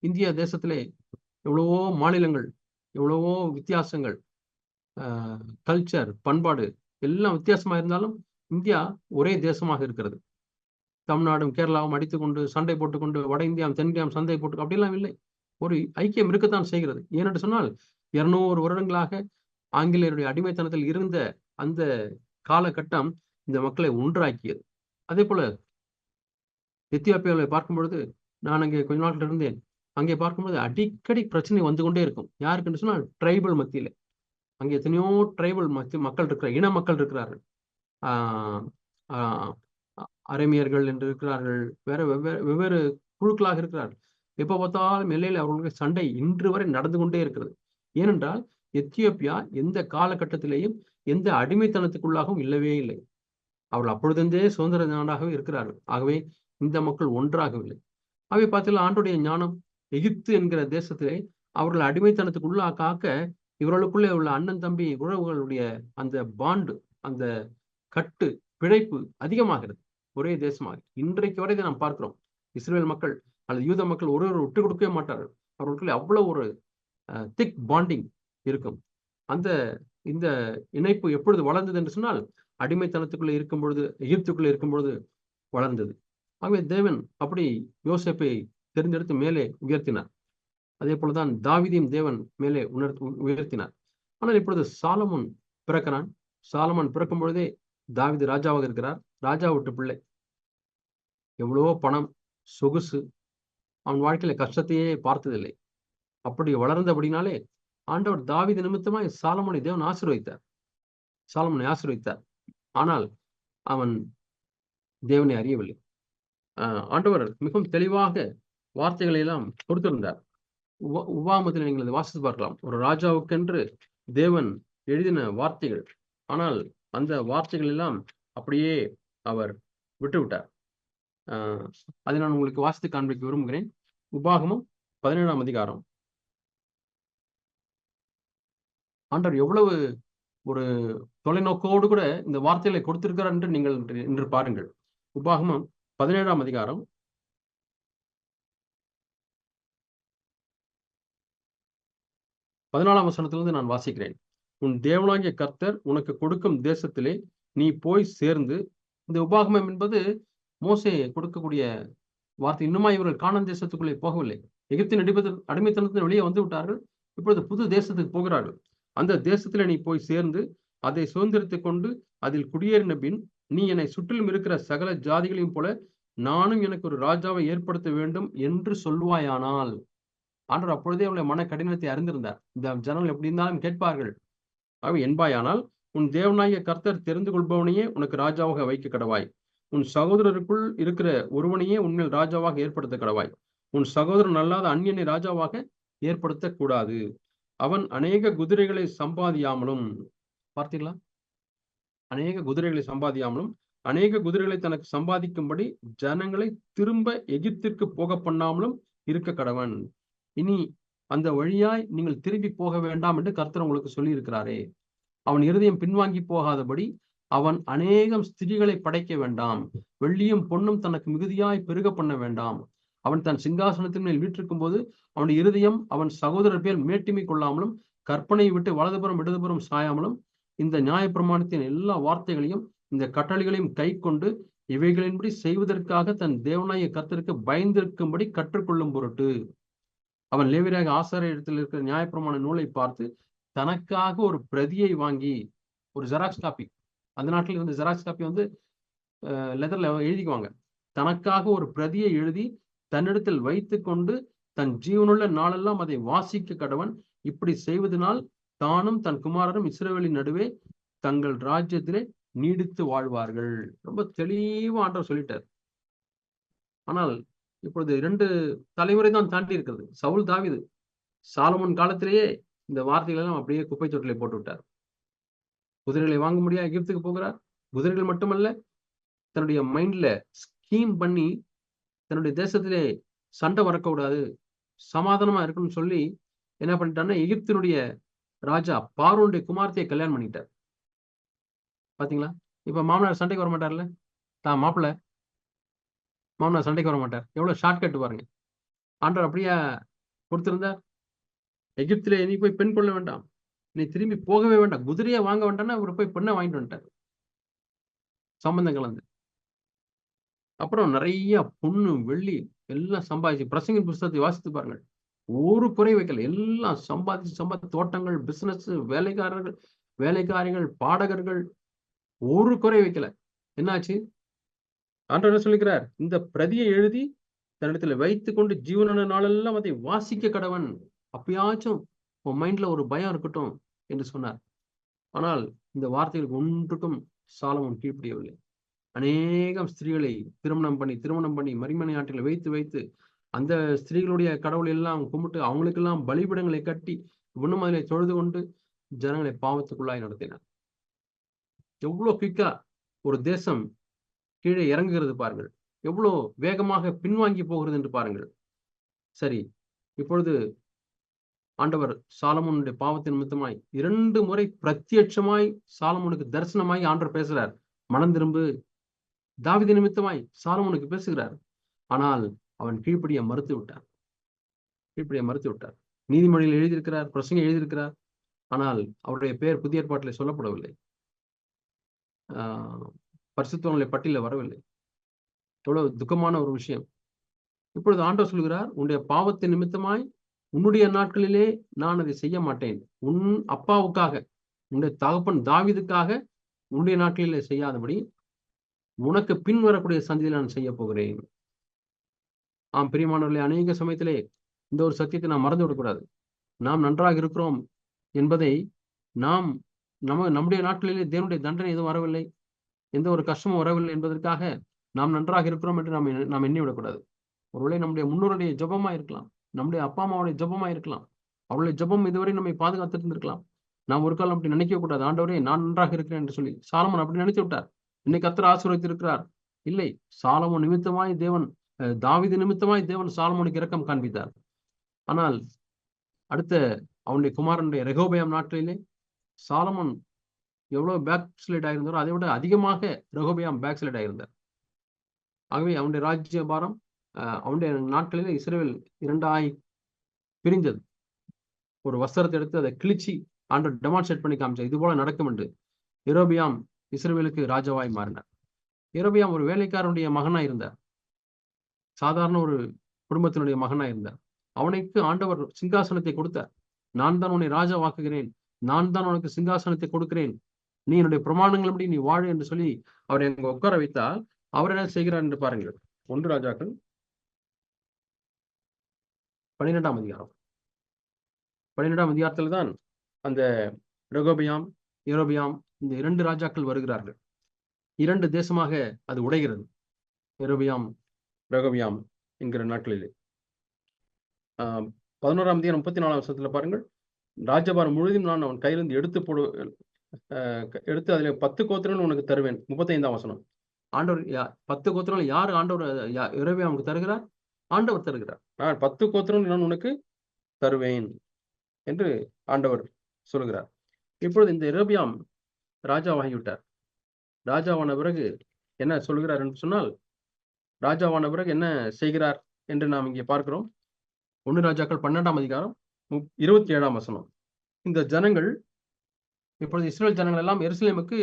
இந்திய தேசத்திலே எவ்வளவோ மாநிலங்கள், எவ்வளவோ வித்தியாசங்கள், கல்ச்சர், பண்பாடு எல்லாம் வித்தியாசமா இருந்தாலும் இந்தியா ஒரே தேசமாக இருக்கிறது. தமிழ்நாடும் கேரளாவும் அடித்துக்கொண்டு சண்டை போட்டுக்கொண்டு வட இந்தியாவும் தென் இந்தியாவும் சண்டை போட்டு அப்படிலாம் இல்லை. ஒரு ஐக்கியம் இருக்கத்தான் செய்கிறது. ஏனென்று சொன்னால் 200 வருடங்களாக ஆங்கிலேயருடைய அடிமைத்தனத்தில் இருந்த அந்த காலகட்டம் இந்த மக்களை ஒன்றாக்கியது. அதே போல எத்தியோப்பியாவில் பார்க்கும் பொழுது நான் அங்கே கொஞ்ச நாட்கள் இருந்தேன். அங்கே பார்க்கும்போது அடிக்கடி பிரச்சனை வந்து கொண்டே இருக்கும். யாருக்குன்னு சொன்னால் ட்ரைபல் மத்தியில. அங்கே எத்தனையோ ட்ரைபல் மக்கள் இருக்கிற இன மக்கள் இருக்கிறார்கள். ஆஹ் ஆஹ் அரேமியர்கள் என்று இருக்கிறார்கள். வேற வெவ்வேறு குழுக்களாக இருக்கிறார்கள். எப்ப பார்த்தாலும் எல்லையில் அவர்களுக்கு சண்டை இன்று வரை நடந்து கொண்டே இருக்கிறது. ஏனென்றால் எத்தியோப்பியா எந்த காலகட்டத்திலேயும் எந்த அடிமைத்தனத்துக்குள்ளாகவும் இல்லவே இல்லை. அவர்கள் அப்பொழுதே சுதந்திர நாடாகவே இருக்கிறார்கள். ஆகவே இந்த மக்கள் ஒன்றாகவில்லை. ஆகவே பார்த்தீங்கன்னா ஆண்டுடைய ஞானம் எகிப்து என்கிற தேசத்திலே அவர்கள் அடிமைத்தனத்துக்குள்ளாக்க இவர்களுக்குள்ளே உள்ள அண்ணன் தம்பி உறவுகளுடைய அந்த பாண்டு, அந்த கட்டு பிழைப்பு அதிகமாகிறது. ஒரே தேசமாக இன்றைக்கு வரை நாம் பார்க்கிறோம். இஸ்ரேல் மக்கள் அல்லது யூத மக்கள் ஒருவர் விட்டு கொடுக்கவே மாட்டார்கள். அவர்களுக்குள்ளே அவ்வளவு ஒரு திக் பாண்டிங் இருக்கும். இந்த இணைப்பு எப்பொழுது வளர்ந்தது என்று சொன்னால் அடிமைத்தனத்துக்குள்ளே இருக்கும் பொழுது, எகிப்துக்குள்ளே இருக்கும் பொழுது வளர்ந்தது. ஆகவே தேவன் அப்படி யோசேப்பை தெரிந்தெடுத்து மேலே உயர்த்தினார். அதே போலதான் தாவீதையும் தேவன் மேலே உயர்த்தினார். ஆனால் இப்பொழுது சாலமோன் பிறக்கிறான். சாலமோன் பிறக்கும் பொழுதே தாவீது ராஜாவாக இருக்கிறார். ராஜா விட்டு பிள்ளை. எவ்வளவோ பணம், சொகுசு, அவன் வாழ்க்கையில கஷ்டத்தையே பார்த்ததில்லை. அப்படி வளர்ந்தபடினாலே ஆண்டவர் தாவீது நிமித்தமாய் சாலமோனை தேவன் ஆசீர்வதித்தார். சாலமோனை ஆசீர்வதித்தார். ஆனால் அவன் தேவனை அறியவில்லை. ஆண்டவர் மிகவும் தெளிவாக வார்த்தைகளை எல்லாம் கொடுத்திருந்தார். உபாகமத்தில் நீங்கள் அதை வாசித்து பார்க்கலாம். ஒரு ராஜாவுக்கென்று தேவன் எழுதின வார்த்தைகள். ஆனால் அந்த வார்த்தைகள் எல்லாம் அப்படியே அவர் விட்டுவிட்டார். அதை நான் உங்களுக்கு வாசித்து காண்பிக்க விரும்புகிறேன். உபாகமம் 17ஆம் அதிகாரம். ஆண்டவர் எவ்வளவு ஒரு தொலைநோக்கோடு கூட இந்த வார்த்தைகளை கொடுத்திருக்கிறார் என்று நீங்கள் இன்று பாருங்கள். உபாகமம் 17ஆம் அதிகாரம் 14ஆம் வசனத்திலிருந்து நான் வாசிக்கிறேன். உன் தேவனாகிய கர்த்தர் உனக்கு கொடுக்கும் தேசத்திலே நீ போய் சேர்ந்து. இந்த உபாகமம் என்பது மோசே கொடுக்கக்கூடிய வார்த்தை. இன்னுமா இவர்கள் கானான் தேசத்துக்குள்ளே போகவில்லை. எகிப்தின் அடிமைத்தனத்தின் வெளியே வந்து விட்டார்கள். இப்பொழுது புது தேசத்துக்கு போகிறார்கள். அந்த தேசத்திலே நீ போய் சேர்ந்து அதை சுதந்திரத்தை கொண்டு அதில் குடியேறின பின் நீ என்னை சுற்றிலும் இருக்கிற சகல ஜாதிகளையும் போல நானும் எனக்கு ஒரு ராஜாவை ஏற்படுத்த வேண்டும் என்று சொல்வாயானால். ஆண்டவர் அப்பொழுதே அவளுடைய மன கடினத்தை அறிந்திருந்தார். இந்த ஜனங்கள் எப்படி இருந்தாலும் கேட்பார்கள். என்பாயானால் உன் தேவனாகிய கர்த்தர் தெரிந்து கொள்பவனையே உனக்கு ராஜாவாக வைக்க கடவாய். உன் சகோதரருக்குள் இருக்கிற ஒருவனையே உன்மேல் ராஜாவாக ஏற்படுத்த கடவாய். உன் சகோதரன் அல்லாத அந்நியனை ராஜாவாக ஏற்படுத்த கூடாது. அவன் அநேக குதிரைகளை சம்பாதியாமலும், பார்த்தீங்களா, அநேக குதிரைகளை சம்பாதியாமலும் அநேக குதிரைகளை தனக்கு சம்பாதிக்கும்படி ஜனங்களை திரும்ப எகிப்திற்கு போக பண்ணாமலும் இருக்க கடவன். இனி அந்த வழியாய் நீங்கள் திரும்பி போக வேண்டாம் என்று கர்த்தர் உங்களுக்கு சொல்லி இருக்கிறாரே. அவன் இருதயம் பின்வாங்கி போகாதபடி அவன் அநேகம் ஸ்திரீகளை படைக்க வேண்டாம். வெள்ளியும் பொன்னும் தனக்கு மிகுதியாய் பெருக பண்ண வேண்டாம். அவன் தன் சிங்காசனத்தின் மேல் வீற்றிருக்கும் போது அவனுடைய இருதயம் அவன் சகோதரர் பேர் மேட்டிமை கொள்ளாமலும் கற்பனை விட்டு வலதுபுறம் இடதுபுறம் சாயாமலும் இந்த நியாயப்பிரமாணத்தின் எல்லா வார்த்தைகளையும் இந்த கட்டளைகளையும் கை கொண்டு இவைகளின்படி செய்வதற்காக தன் தேவனாகிய கர்த்தருக்கு பயந்திருக்கும்படி கற்றுக்கொள்ளும் பொருட்டு அவன் லேவியராக ஆசாரிய இடத்தில் இருக்கிற நியாயப்பிரமாண நூலை பார்த்து தனக்காக ஒரு பிரதியை வாங்கி, ஒரு ஜெராக்ஸ் காப்பி, அந்த நாட்டில் இருந்த ஜெராக்ஸ் காப்பி வந்து லெதர்ல எழுதிக்குவாங்க. தனக்காக ஒரு பிரதியை எழுதி தன்னிடத்தில் வைத்து கொண்டு தன் ஜீவனுள்ள நாளெல்லாம் அதை வாசிக்க கடவன். இப்படி செய்வதனால் தானும் தன் குமாரரும் இஸ்ரவேலின் நடுவே தங்கள் ராஜ்யத்திலே நீடித்து வாழ்வார்கள். ரொம்ப தெளிவா ஆண்டவர் சொல்லிட்டார். ஆனால் இப்பொழுது 2 தலைமுறை தான் தாண்டி இருக்கிறது. சவுல், தாவீது. சாலமோன் காலத்திலேயே இந்த வார்த்தைகள் எல்லாம் அப்படியே குப்பை தொட்டிலே போட்டு விட்டார். குதிரைகளை வாங்க முடியாது, எகிப்துக்கு போகிறார். குதிரைகள் மட்டுமல்ல, தன்னுடைய மைண்ட்ல ஸ்கீம் பண்ணி தன்னுடைய தேசத்திலே சண்டை வரக்கூடாது, சமாதானமா இருக்கணும்னு சொல்லி என்ன பண்ணிட்டாருன்னா எகிப்தினுடைய ராஜா பார்வோனுடைய குமாரத்தையை கல்யாணம் பண்ணிட்டார். பாத்தீங்களா? இப்ப மாமனார் சண்டைக்கு வர மாட்டார்ல, தான் மாப்பிள்ள மாமனார் சண்டைக்கு வர மாட்டார். எவ்வளவு ஷார்ட்கட் பாருங்க. ஆண்டவர் அப்படியே கொடுத்திருந்தா, எகிப்திலே நீ போய் பெண் கொள்ள வேண்டாம், நீ திரும்பி போகவே வேண்டாம், குதிரையை வாங்க வேண்டாம்னா அவர் போய் பெண்ணை வாங்கிட்டு வந்துட்டார், சம்பந்தம் கலந்து. அப்புறம் நிறைய பொண்ணு வெள்ளி எல்லாம் சம்பாதிச்சு, பிரசங்கின் புஸ்தகத்தை வாசித்து பாருங்கள், ஒரு குறை வைக்கல. எல்லாம் சம்பாதிச்சு தோட்டங்கள், பிசினஸ், வேலைக்காரர்கள், பாடகர்கள், ஒரு குறை வைக்கல. என்னாச்சு? ஆண்டவர் என்ன சொல்லிக்கிறார்? இந்த பிரதியை எழுதி தன்னிடத்துல வைத்துக் கொண்டு ஜீவனான நாளெல்லாம் அதை வாசிக்க கடவன். அப்பயாச்சும் உன் மைண்ட்ல ஒரு பயம் இருக்கட்டும் என்று சொன்னார். ஆனால் இந்த வார்த்தைகளுக்கு ஒன்றுக்கும் சாலமோன் கீழ்ப்படியவில்லை. அநேகம் ஸ்திரீகளை திருமணம் பண்ணி மரிமனை நாட்டில் வைத்து அந்த ஸ்திரீகளுடைய கடவுளை எல்லாம் கும்பிட்டு அவங்களுக்கெல்லாம் பலிபிடங்களை கட்டி இன்னும் அதிலே தொழுது கொண்டு ஜனங்களை பாவத்துக்குள்ளாய் நடத்தினார். எவ்வளவு குயிக்கா ஒரு தேசம் கீழே இறங்குகிறது பாருங்கள், எவ்வளவு வேகமாக பின்வாங்கி போகிறது என்று பாருங்கள். சரி, இப்பொழுது ஆண்டவர் சாலமோனுடைய பாவத்தின் நிமித்தமாய் 2 முறை பிரத்யட்சமாய் சாலமோனுக்கு தரிசனமாய் ஆண்டவர் பேசுகிறார். மனம் திரும்பு. தாவீது நிமித்தமாய் சாலமோனுக்கு பேசுகிறார். ஆனால் அவன் கீழ்ப்படிய மறுத்து விட்டார். நீதிமொழியில் எழுதியிருக்கிறார், பிரசங்க எழுதியிருக்கிறார். ஆனால் அவருடைய பெயர் புதிய ஏற்பாட்டில் சொல்லப்படவில்லை, பரிசுத்தவான்களுடைய பட்டியலில் வரவில்லை. எவ்வளவு துக்கமான ஒரு விஷயம். இப்பொழுது ஆண்டவர் சொல்கிறார், உன்னுடைய பாவத்தின் நிமித்தமாய் உன்னுடைய நாட்களிலே நான் அதை செய்ய மாட்டேன். உன் அப்பாவுக்காக, உன்னுடைய தகப்பன் தாவீதுக்காக உன்னுடைய நாட்களிலே செய்யாதபடி உனக்கு பின் வரக்கூடிய சந்ததியில் நான் செய்ய போகிறேன். பிரியமானவர்களே, அநேக சமயத்திலே இந்த ஒரு சத்தியத்தை நாம் மறந்து விடக்கூடாது. நாம் நன்றாக இருக்கிறோம் என்பதை நம்முடைய நாட்களிலே தேவனுடைய தண்டனை எதுவும் வரவில்லை, எந்த ஒரு கஷ்டமும் வரவில்லை என்பதற்காக நாம் நன்றாக இருக்கிறோம் என்று நாம் எண்ணி விடக்கூடாது. ஒருவேளை நம்முடைய முன்னோருடைய ஜபமா இருக்கலாம், நம்முடைய அப்பா அம்மாவுடைய ஜபமா இருக்கலாம், அவருடைய ஜபம் இதுவரை நம்மை பாதுகாத்து இருந்திருக்கலாம். நாம் ஒரு காலம் அப்படி நினைக்க கூடாது. ஆண்டவரே நான் நன்றாக இருக்கிறேன் என்று சொல்லி சாலமோன் அப்படி நினைத்து விட்டார். இன்னைக்கு கர்த்தர் ஆசீர்வதித்திருக்கிறார். இல்லை, சாலமோன் நிமித்தமாய் தேவன், தாவீது நிமித்தமாய் தேவன் சாலமோனுக்கு இரக்கம் காண்பித்தார். ஆனால் அடுத்த அவனுடைய குமாரனுடைய ரெகோபெயாம் நாட்களிலே சாலமோன் எவ்வளவு பேக் ஸ்லைட் ஆயிருந்தாரோ அதை விட அதிகமாக ரெகோபெயாம் பேக் ஸ்லைட் ஆயிருந்தார். ஆகவே அவனுடைய ராஜ்ய பாரம் அவனுடைய நாட்களிலே இஸ்ரவேல் 2ஆய் பிரிஞ்சது. ஒரு வஸ்திரத்தை எடுத்து அதை கிழிச்சி ஆண்டவர் டெமான்ஸ்ட்ரேட் பண்ணி காமிச்சார், இது போல நடக்கும் என்று. யெரொபெயாம் இஸ்ரவேலுக்கு ராஜாவாய் மாறினார். யெரொபெயாம் ஒரு வேலைக்காரனுடைய மகனாய் இருந்தார், சாதாரண ஒரு குடும்பத்தினுடைய மகனாய் இருந்தார். அவனுக்கு ஆண்டவர் சிங்காசனத்தை கொடுத்தார். நான் தான் உன்னை ராஜா வாக்குகிறேன், நான் தான் உனக்கு சிங்காசனத்தை கொடுக்கிறேன், நீ என்னுடைய பிரமாணங்கள் நீ வாழு என்று சொல்லி அவரை அங்க உட்கார வைத்தால் அவர் என்ன செய்கிறார் என்று பாருங்கள். 1 ராஜாக்கள் 12ஆம் அதிகாரம். 12ஆம் அதிகாரத்தில் தான் அந்த ரெகோபெயாம், யெரொபெயாம் இந்த 2 ராஜாக்கள் வருகிறார்கள். 2 தேசமாக அது உடைகிறது, யெரொபெயாம் ரெகோபெயாம் என்கிற நாட்களிலே. 11ஆம் அதிகாரம் 34ஆம் வசனத்துல பாருங்கள், ராஜபாரம் முழுவதும் நான் அவன் கையிலிருந்து எடுத்து அதில் 10 கோத்திரங்கள் உனக்கு தருவேன். 35ஆம் வசனம். ஆண்டவர் 10 கோத்திரங்கள் யாரு ஆண்டவர் யெரொபெயாமுக்கு தருகிறார்? ஆண்டவர் தருகிறார். நான் 10 கோத்திரங்கள் நான் உனக்கு தருவேன் என்று ஆண்டவர் சொல்கிறார். இப்பொழுது இந்த யெரொபெயாம் ராஜாவாகிவிட்டார். ராஜாவான பிறகு என்ன சொல்கிறார் என்று சொன்னால், ராஜாவான பிறகு என்ன செய்கிறார் என்று நாம் இங்கே பார்க்கிறோம். 1 ராஜாக்கள் 12ஆம் அதிகாரம் 27ஆம் வசனம். இந்த ஜனங்கள் இப்பொழுது இஸ்ரவேல் ஜனங்கள் எல்லாம் எருசலேமுக்கு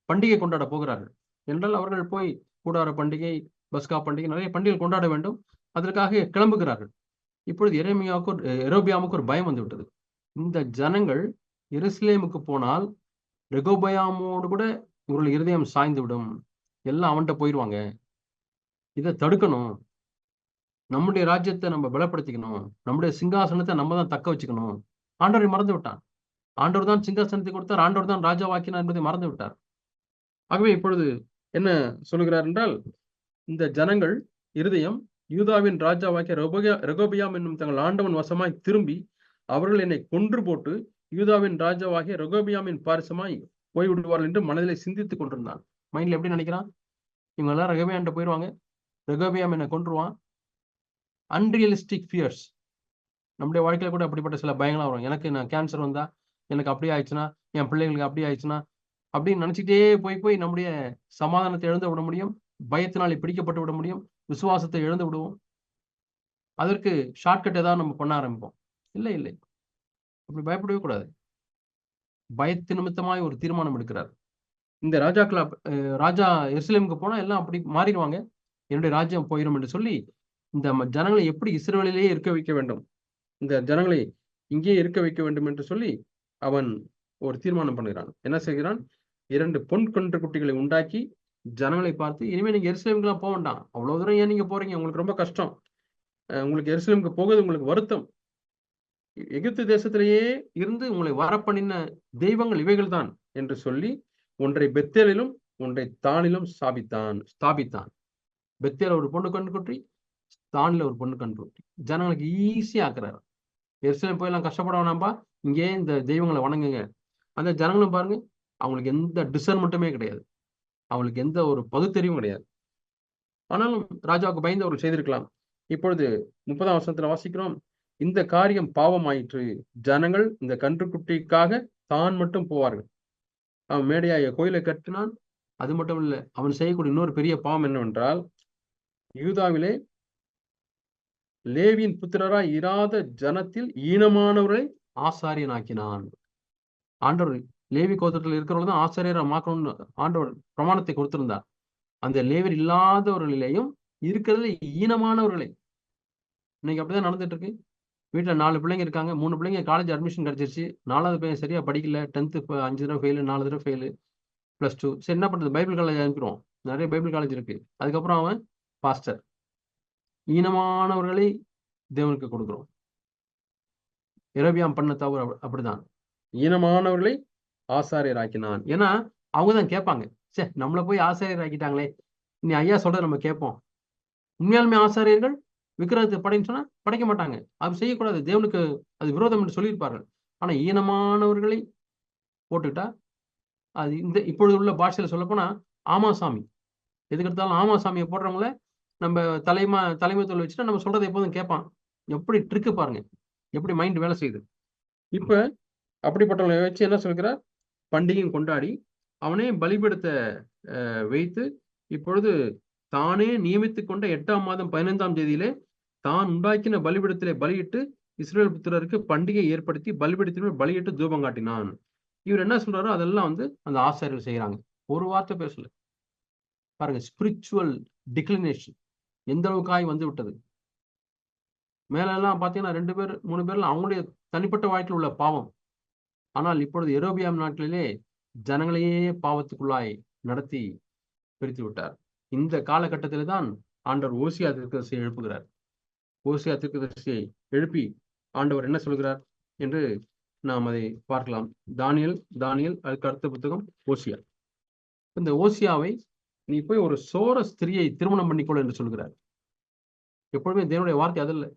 பண்டிகை கொண்டாட போகிறார்கள். என்றால் அவர்கள் போய் கூடார பண்டிகை, பஸ்கா பண்டிகை, நிறைய பண்டிகை கொண்டாட வேண்டும், அதற்காக கிளம்புகிறார்கள். இப்பொழுது யெரொபெயாமுக்கு ஒரு பயம் வந்து விட்டது. இந்த ஜனங்கள் எருசலேமுக்கு போனால் ரெகோபெயாமோடு கூட இவர்கள் இருதயம் சாய்ந்து விடும், எல்லாம் அவன்கிட்ட போயிடுவாங்க, இதை தடுக்கணும், நம்முடைய ராஜ்யத்தை நம்ம பலப்படுத்திக்கணும், நம்முடைய சிங்காசனத்தை நம்ம தான் தக்க வச்சுக்கணும். ஆண்டவரை மறந்து விட்டான். ஆண்டவர் தான் சிங்காசனத்தை கொடுத்தார், ஆண்டவர் தான் ராஜாவாக்கினார் என்பதை மறந்து விட்டார். ஆகவே இப்பொழுது என்ன சொல்லுகிறார் என்றால், இந்த ஜனங்கள் இருதயம் யூதாவின் ராஜாவாக்கிய ரெகோபெயாம் என்னும் தங்கள் ஆண்டவன் வசமாய் திரும்பி அவர்கள் என்னை கொன்று போட்டு யூதாவின் ராஜாவாகிய ரெகோபெயாமின் பாரிசமாய் போய்விடுவார்கள் என்று மனதிலே சிந்தித்துக் கொண்டிருந்தான். மைண்ட்ல எப்படி நினைக்கிறான்? இவங்க எல்லாம் ரெகோபெயாம் போயிடுவாங்க, ரெகோபெயாம் என்னை கொன்றுவான். அன்ரியலிஸ்டிக் ஃபியர்ஸ். நம்முடைய வாழ்க்கையில கூட அப்படிப்பட்ட சில பயங்களாம் வரும். எனக்கு நான் கேன்சர் வந்தா, எனக்கு அப்படி ஆயிடுச்சுன்னா, என் பிள்ளைகளுக்கு அப்படி ஆயிடுச்சுன்னா அப்படின்னு நினைச்சிட்டே போய் நம்முடைய சமாதானத்தை இழந்து விட முடியும், பயத்தினாலே பிடிக்கப்பட்டு விட முடியும், விசுவாசத்தை இழந்து விடுவோம். அதற்கு ஷார்ட்கட் ஏதாவது நம்ம பண்ண ஆரம்பிப்போம். இல்லை இல்லை, அப்படி பயப்படவே கூடாது. பயத்து நிமித்தமாய் ஒரு தீர்மானம் எடுக்கிறார். இந்த ராஜா எருசலேமுக்கு போனா எல்லாம் அப்படி மாறிடுவாங்க, என்னுடைய ராஜ்யம் போயிடும் என்று சொல்லி இந்த ஜனங்களை எப்படி இஸ்ரவேலிலேயே இருக்க வைக்க வேண்டும், இந்த ஜனங்களை இங்கே இருக்க வைக்க வேண்டும் என்று சொல்லி அவன் ஒரு தீர்மானம் பண்ணுகிறான். என்ன செய்கிறான்? 2 பொன் கன்று குட்டிகளை உண்டாக்கி ஜனங்களை பார்த்து, இனிமே நீங்க எருசலேமுக்குலாம் போக வேண்டாம், அவ்வளவு தூரம் ஏன் நீங்க போறீங்க, உங்களுக்கு ரொம்ப கஷ்டம், உங்களுக்கு எருசலேமுக்கு போகுது உங்களுக்கு வருத்தம், எகிப்து தேசத்திலேயே இருந்து உங்களை வரப்பண்ணின தெய்வங்கள் இவைகள் தான் என்று சொல்லி ஒன்றை பெத்தேலிலும் ஒன்றை தானிலும் ஸ்தாபித்தான். பெத்தேல ஒரு பொண்ணு கன்று குட்டி, தானில ஒரு பொண்ணு கன்று குட்டி. ஜனங்களுக்கு ஈஸியா ஆக்குறாரு. எருசலேம் போயெல்லாம் கஷ்டப்பட வேணாம்பா, இங்கே இந்த தெய்வங்களை வணங்குங்க. அந்த ஜனங்களும் பாருங்க, அவங்களுக்கு எந்த டிசர்ன்மெண்ட்டுமே கிடையாது, அவங்களுக்கு எந்த ஒரு பகுத்தறிவும் கிடையாது. ஆனாலும் ராஜாவுக்கு பயந்து அவர்கள் செய்திருக்கலாம். இப்பொழுது 30ஆம் வசனத்துல வாசிக்கிறோம், இந்த காரியம் பாவம் ஆயிற்று, ஜனங்கள் இந்த கன்றுக்குட்டிக்காக தான் மட்டும் போவார்கள். அவன் மேடையாய கோயிலை கட்டினான். அது மட்டும் இல்லை, அவன் செய்யக்கூடிய இன்னொரு பெரிய பாவம் என்னவென்றால், யூதாவிலே லேவியின் புத்திரராய் இராத ஜனத்தில் ஈனமானவர்களை ஆசாரியனாக்கினான். ஆண்டவர் லேவி கோத்திரத்தில் இருக்கிறவர்கள் தான் ஆசாரியரை மாக்கணும்னு ஆண்டவர் பிரமாணத்தை கொடுத்திருந்தார். அந்த லேவியர் இல்லாதவர்களிலேயும் இருக்கிறதுல ஈனமானவர்களை, இன்னைக்கு அப்படிதான் நடந்துட்டு இருக்கு. வீட்டுல 4 பிள்ளைங்க இருக்காங்க, 3 பிள்ளைங்க காலேஜ் அட்மிஷன் கிடைச்சிருச்சு, 4வது பையன் சரியா படிக்கல, 10th 5 தடவை ஃபெயிலு, 4 தடவை ஃபெயிலு, +2. சரி என்ன பண்றது, பைபிள் காலேஜ் அனுப்பிடுவோம், நிறைய பைபிள் காலேஜ் இருக்கு. அதுக்கப்புறம் அவன் பாஸ்டர். ஈனமானவர்களை தேவனுக்கு கொடுக்கிறோம். எரேபியாம் பண்ண தவறு அப்படிதான், ஈனமானவர்களை ஆசாரியர் ஆக்கினான். ஏன்னா அவங்கதான் கேட்பாங்க, சே நம்மளை போய் ஆசாரியர் ஆக்கிட்டாங்களே, நீ ஐயா சொல்றத நம்ம கேட்போம். உண்மையாலுமே ஆசாரியர்கள் விக்கிரகத்தை படைன்னு சொன்னா படைக்க மாட்டாங்க, அது செய்யக்கூடாது, தேவனுக்கு அது விரோதம் என்று சொல்லியிருப்பார்கள். ஆனா ஈனமானவர்களை போட்டுக்கிட்டா அது இந்த இப்பொழுது உள்ள பாஷையில சொல்ல போனா ஆமாசாமி, எதுக்கு எடுத்தாலும் ஆமாசாமியை போடுறவங்கள நம்ம தலைமைத்துவம் வச்சுட்டா நம்ம சொல்றதை எப்போதும் கேட்பான். எப்படி ட்ரிக்கு பாருங்க, எப்படி மைண்ட் வேலை செய்யுது. இப்ப அப்படிப்பட்டவங்களை வச்சு என்ன சொல்கிறார், பண்டிகையும் கொண்டாடி அவனே பலிபீடத்தை வைத்து இப்பொழுது தானே நியமித்துக் கொண்ட 8ஆம் மாதம் 15ஆம் தேதியிலே தான் உண்டாக்கின பலிபீடத்திலே பலியிட்டு இஸ்ரவேல் புத்திரருக்கு பண்டிகை ஏற்படுத்தி பலிபீடத்திலே பலியிட்டு தூபம் காட்டினான். இவர் என்ன சொல்றாரோ அதெல்லாம் அந்த ஆசாரியர்கள் செய்யறாங்க. ஒரு வார்த்தை பேசல பாருங்க. ஸ்பிரிச்சுவல் டிக்ளினேஷன் எந்த அளவுக்காய் வந்து விட்டது. மேலெல்லாம் பாத்தீங்கன்னா 2 பேர் 3 பேர்ல அவங்களுடைய தனிப்பட்ட வாழ்க்கையில் உள்ள பாவம். ஆனால் இப்பொழுது எரோபியாம் நாட்டிலே ஜனங்களையே பாவத்துக்குள்ளாய் நடத்தி பிரித்து விட்டார். இந்த காலகட்டத்திலே தான் ஆண்டவர் ஓசியா தீர்க்கதரிசியை எழுப்புகிறார். ஓசியா தீர்க்கதரிசியை எழுப்பி ஆண்டவர் என்ன சொல்கிறார் என்று நாம் அதை பார்க்கலாம். தானியல் அதுக்கு அடுத்த புத்தகம் ஓசியா. இந்த ஓசியாவை நீ போய் ஒரு சோர ஸ்திரியை திருமணம் பண்ணிக்கொள்ள என்று சொல்கிறார். எப்பொழுதுமே தேவனுடைய வார்த்தை அதில்லை.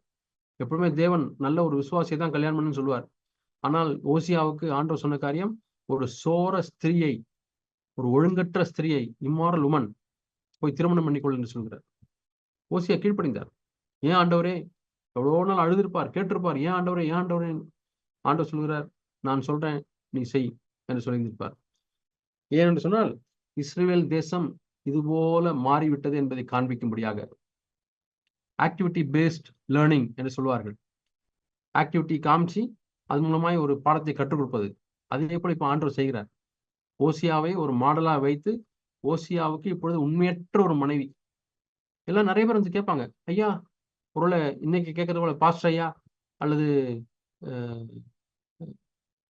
எப்பொழுதுமே தேவன் நல்ல ஒரு விசுவாசியை தான் கல்யாணம் பண்ணு சொல்லுவார். ஆனால் ஓசியாவுக்கு ஆண்டவர் சொன்ன காரியம், ஒரு சோர ஸ்திரியை, ஒரு ஒழுங்கற்ற ஸ்திரியை, இம்மாரல் உமன் போய் திருமணம் பண்ணிக்கொள்ள என்று சொல்கிறார். ஓசியா கீழ்ப்படிந்தார். ஏன் ஆண்டவரே, எவ்வளோ நாள் அழுதிருப்பார், கேட்டிருப்பார், ஏன் ஆண்டவரே ஏன் ஆண்டவரே. ஆண்டவர் சொல்கிறார், நான் சொல்றேன் நீ செய் என்று சொல்லியிருப்பார். ஏன் என்று சொன்னால் இஸ்ரேல் தேசம் இது போல மாறிவிட்டது என்பதை காண்பிக்கும்படியாக. ஆக்டிவிட்டி பேஸ்ட் லேர்னிங் என்று சொல்வார்கள். ஆக்டிவிட்டி காமிச்சு அது மூலமாய் ஒரு பாடத்தை கற்றுக் கொடுப்பது. அதே போல இப்ப ஆண்டவர் செய்கிறார். ஓசியாவை ஒரு மாடலா வைத்து, ஓசியாவுக்கு இப்பொழுது உண்மையற்ற ஒரு மனைவி. எல்லாம் நிறைய பேர் வந்து கேட்பாங்க, ஐயா ஒருவேளை இன்னைக்கு கேட்கறது போல பாஸ்டர் ஐயா அல்லது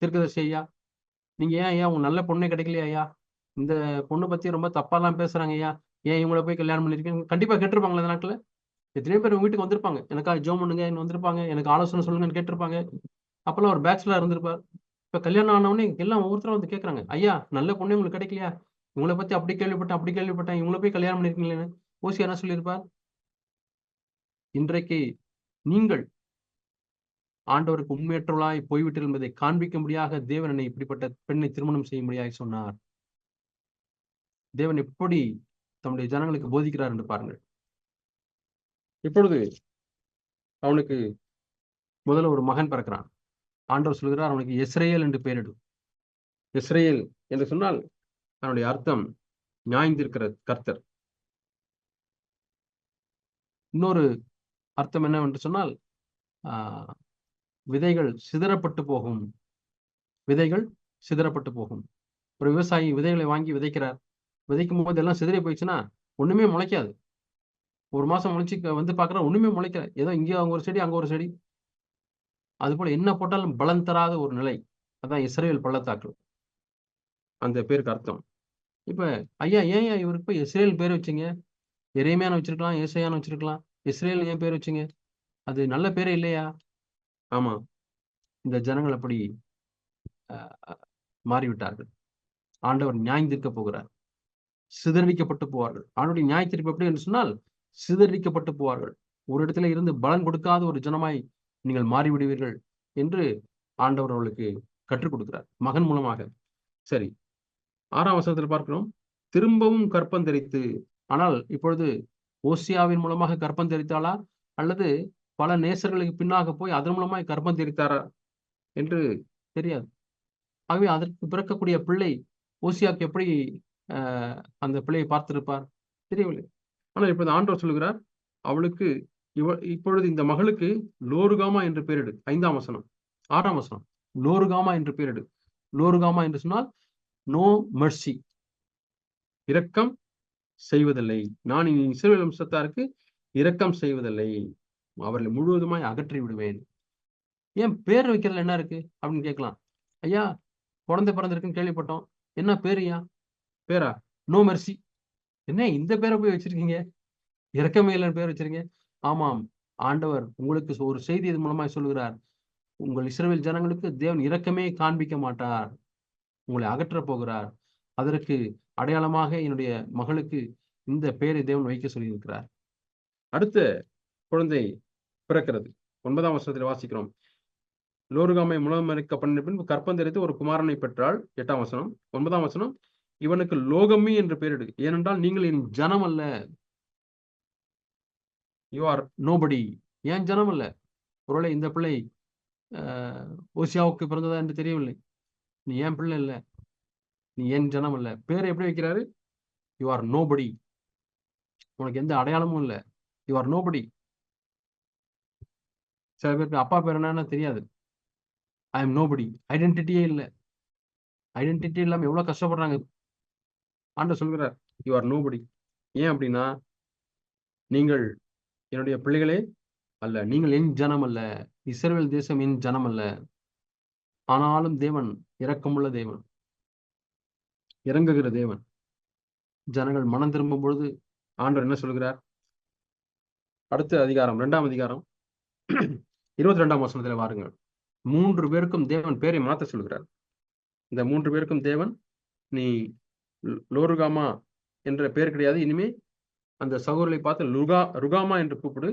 தீர்க்கதரிசி ஐயா, நீங்க ஏன் ஐயா உங்க நல்ல பொண்ணே கிடைக்கலையா ஐயா, இந்த பொண்ணை பத்தி ரொம்ப தப்பாலாம் பேசுறாங்க ஐயா, ஏன் இவங்கள போய் கல்யாணம் பண்ணிருக்கீங்க? கண்டிப்பா கேட்டிருப்பாங்களா இந்த நாட்டுல? எத்தனையோ பேர் வீட்டுக்கு வந்திருப்பாங்க, எனக்காக ஜோம் பண்ணுங்க வந்திருப்பாங்க, எனக்கு ஆலோசனை சொல்லுங்கன்னு கேட்டிருப்பாங்க. அப்பெல்லாம் ஒரு பேச்சுலர் இருந்திருப்பார். இப்ப கல்யாணம் ஆனவனே எல்லாம் ஒவ்வொருத்தரும் வந்து கேட்கறாங்க, ஐயா நல்ல பொண்ணு உங்களுக்கு கிடைக்கலையா, இவங்களை பத்தி அப்படி கேள்விப்பட்டேன் இவங்களை போய் கல்யாணம் பண்ணிருக்கீங்களேன்னு. ஓசி என்ன சொல்லியிருப்பார்? இன்றைக்கு நீங்கள் ஆண்டவருக்கு உண்மையற்றவளாய் போய்விட்டீர்கள் என்பதை காண்பிக்கும்படியாக தேவன் என்னை இப்படிப்பட்ட பெண்ணை திருமணம் செய்யும்படியாக சொன்னார். தேவன் எப்படி தம்முடைய ஜனங்களுக்கு போதிக்கிறார் என்று பாருங்கள். இப்பொழுது அவனுக்கு முதல்ல ஒரு மகன் பிறக்கிறான். ஆண்டவர் சொல்கிறார், அவனுக்கு இஸ்ரேல் என்று பெயரிடும். இஸ்ரேல் என்று சொன்னால் அவனுடைய அர்த்தம் நியாயந்திருக்கிற கர்த்தர். இன்னொரு அர்த்தம் என்னவென்று சொன்னால், விதைகள் சிதறப்பட்டு போகும். விதைகள் சிதறப்பட்டு போகும். ஒரு விவசாயி விதைகளை வாங்கி விதைக்கிறார். விதைக்கும் போது எல்லாம் சிதறி போயிடுச்சுன்னா ஒண்ணுமே முளைக்காது. ஒரு மாசம் முளைச்சு வந்து பார்க்குறா, ஒண்ணுமே முளைக்கல. ஏதோ இங்க அங்க ஒரு செடி, அங்க ஒரு செடி. அதுபோல என்ன போட்டாலும் பலன் தராத ஒரு நிலை. அதான் இஸ்ரவேல் பள்ளத்தாக்கு. அந்த பேருக்கு அர்த்தம். இப்ப ஐயா, ஏன்யா இவருக்கு போய் இஸ்ரவேல் பேர் வச்சீங்க? எரேமியான்னு வச்சிருக்கலாம், ஏசாயான்னு வச்சிருக்கலாம். இஸ்ரவேல்னு ஏன் பேர் வச்சீங்க? அது நல்ல பேரே இல்லையா? ஆமா. இந்த ஜனங்கள் அப்படி மாறிவிட்டார்கள். ஆண்டவர் நியாயம் தீர்க்கப் போகிறார். சிதறடிக்கப்பட்டு போவார்கள். ஆண்டவருடைய நியாய தீர்ப்பு எப்படி என்று சொன்னால், சிதறடிக்கப்பட்டு போவார்கள். ஒரு இடத்துல இருந்து பலன் கொடுக்காத ஒரு ஜனமாய் நீங்கள் மாறிவிடுவீர்கள் என்று ஆண்டவர் அவர்களுக்கு கற்றுக் கொடுக்கிறார், மகன் மூலமாக. சரி, 6ஆம் வசனத்தில் பார்க்கிறோம், திரும்பவும் கற்பம் தரித்து. ஆனால் இப்பொழுது ஓசியாவின் மூலமாக கற்பம் தரித்தாளா, அல்லது பல நேசர்களுக்கு பின்னாக போய் அதன் மூலமாய் கற்பம் தரித்தாரா என்று தெரியாது. ஆகவே அதற்கு பிறக்கக்கூடிய பிள்ளை ஓசியாவுக்கு எப்படி அந்த பிள்ளையை பார்த்திருப்பார்? தெரியவில்லை. ஆனால் இப்போது ஆண்டவர் சொல்லுகிறார், அவளுக்கு இப்பொழுது இந்த மகளுக்கு லோருகாமா என்று பெயரிடு. 5ஆம் வசனம். 6ஆம் வசனம், லோருகாமா என்று பெயரிடு. லோருகாமா என்று சொன்னால் நோ மெர்சி, இரக்கம் செய்வதில்லை. நான் இஸ்ரவேல் வம்சத்தாருக்கு இரக்கம் செய்வதில்லை, அவர்களை முழுவதுமாய் அகற்றி விடுவேன். ஏன் பேர் வைக்கிறதுல என்ன இருக்கு அப்படின்னு கேட்கலாம். ஐயா, குழந்தை பிறந்திருக்குன்னு கேள்விப்பட்டோம், என்ன பேருயா? பேரா? No mercy. என்ன இந்த பேரை போய் வச்சிருக்கீங்க? இரக்கமே இல்லைன்னு பேர் வச்சிருக்கீங்க? ஆமாம், ஆண்டவர் உங்களுக்கு ஒரு செய்தி இது மூலமாய் சொல்லுகிறார், உங்கள் இஸ்ரவேல் ஜனங்களுக்கு தேவன் இரக்கமே காண்பிக்க மாட்டார், உங்களை அகற்றப் போகிறார். அதற்கு அடையாளமாக என்னுடைய மகளுக்கு இந்த பெயரை தேவன் வைக்க சொல்லியிருக்கிறார். அடுத்த குழந்தை பிறக்கிறது. 9ஆம் வசனத்தில் வாசிக்கிறோம், லோருகாமை முளமரிக்க பண்ண பின்பு கற்பம் தரித்து ஒரு குமாரனை பெற்றாள். 8ஆம் வசனம். 9ஆம் வசனம், இவனுக்கு லோகமி என்று பெயரிடு, ஏனென்றால் நீங்கள் என் ஜனம் அல்ல. You are nobody. ஏன் ஜனம் அல்ல? ஒருவேளை இந்த பிள்ளை ஓசியாவுக்கு பிறந்ததா என்று தெரியவில்லை. நீ ஏன் பிள்ளை இல்லை, நீ ஏன் ஜனம் அல்ல. பேரை எப்படி வைக்கிறாரு? You are nobody. உனக்கு எந்த அடையாளமும் இல்லை. You are nobody. சில பேருக்கு அப்பா பேர் என்னன்னு தெரியாது. I am nobody. ஐடென்டிட்டியே இல்லை. ஐடென்டிட்டி இல்லாம எவ்வளவு கஷ்டப்படுறாங்க. ஆண்டவர் சொல்கிறார், யூ ஆர் நோபடி. ஏன் அப்படின்னா, நீங்கள் என்னுடைய பிள்ளைகளே அல்ல, நீங்கள் என் ஜனம் அல்ல, இஸ்ரவேல் தேசம் என் ஜனம் அல்ல. ஆனாலும் தேவன் இரக்கமுள்ள தேவன், இறங்குகிற தேவன். ஜனங்கள் மனம் திரும்பும் பொழுது ஆண்டவர் என்ன சொல்கிறார்? அடுத்த அதிகாரம், 2ஆம் அதிகாரம் 22ஆம் வசனத்தில் வாருங்கள். 3 பேருக்கும் தேவன் பேரை மாற்ற சொல்கிறார். இந்த 3 பேருக்கும் தேவன், நீ லோருகாமா என்ற பெயர் கிடையாது, இனிமே அந்த சகோதரரை பார்த்து ருகாமா என்று கூப்பிடு,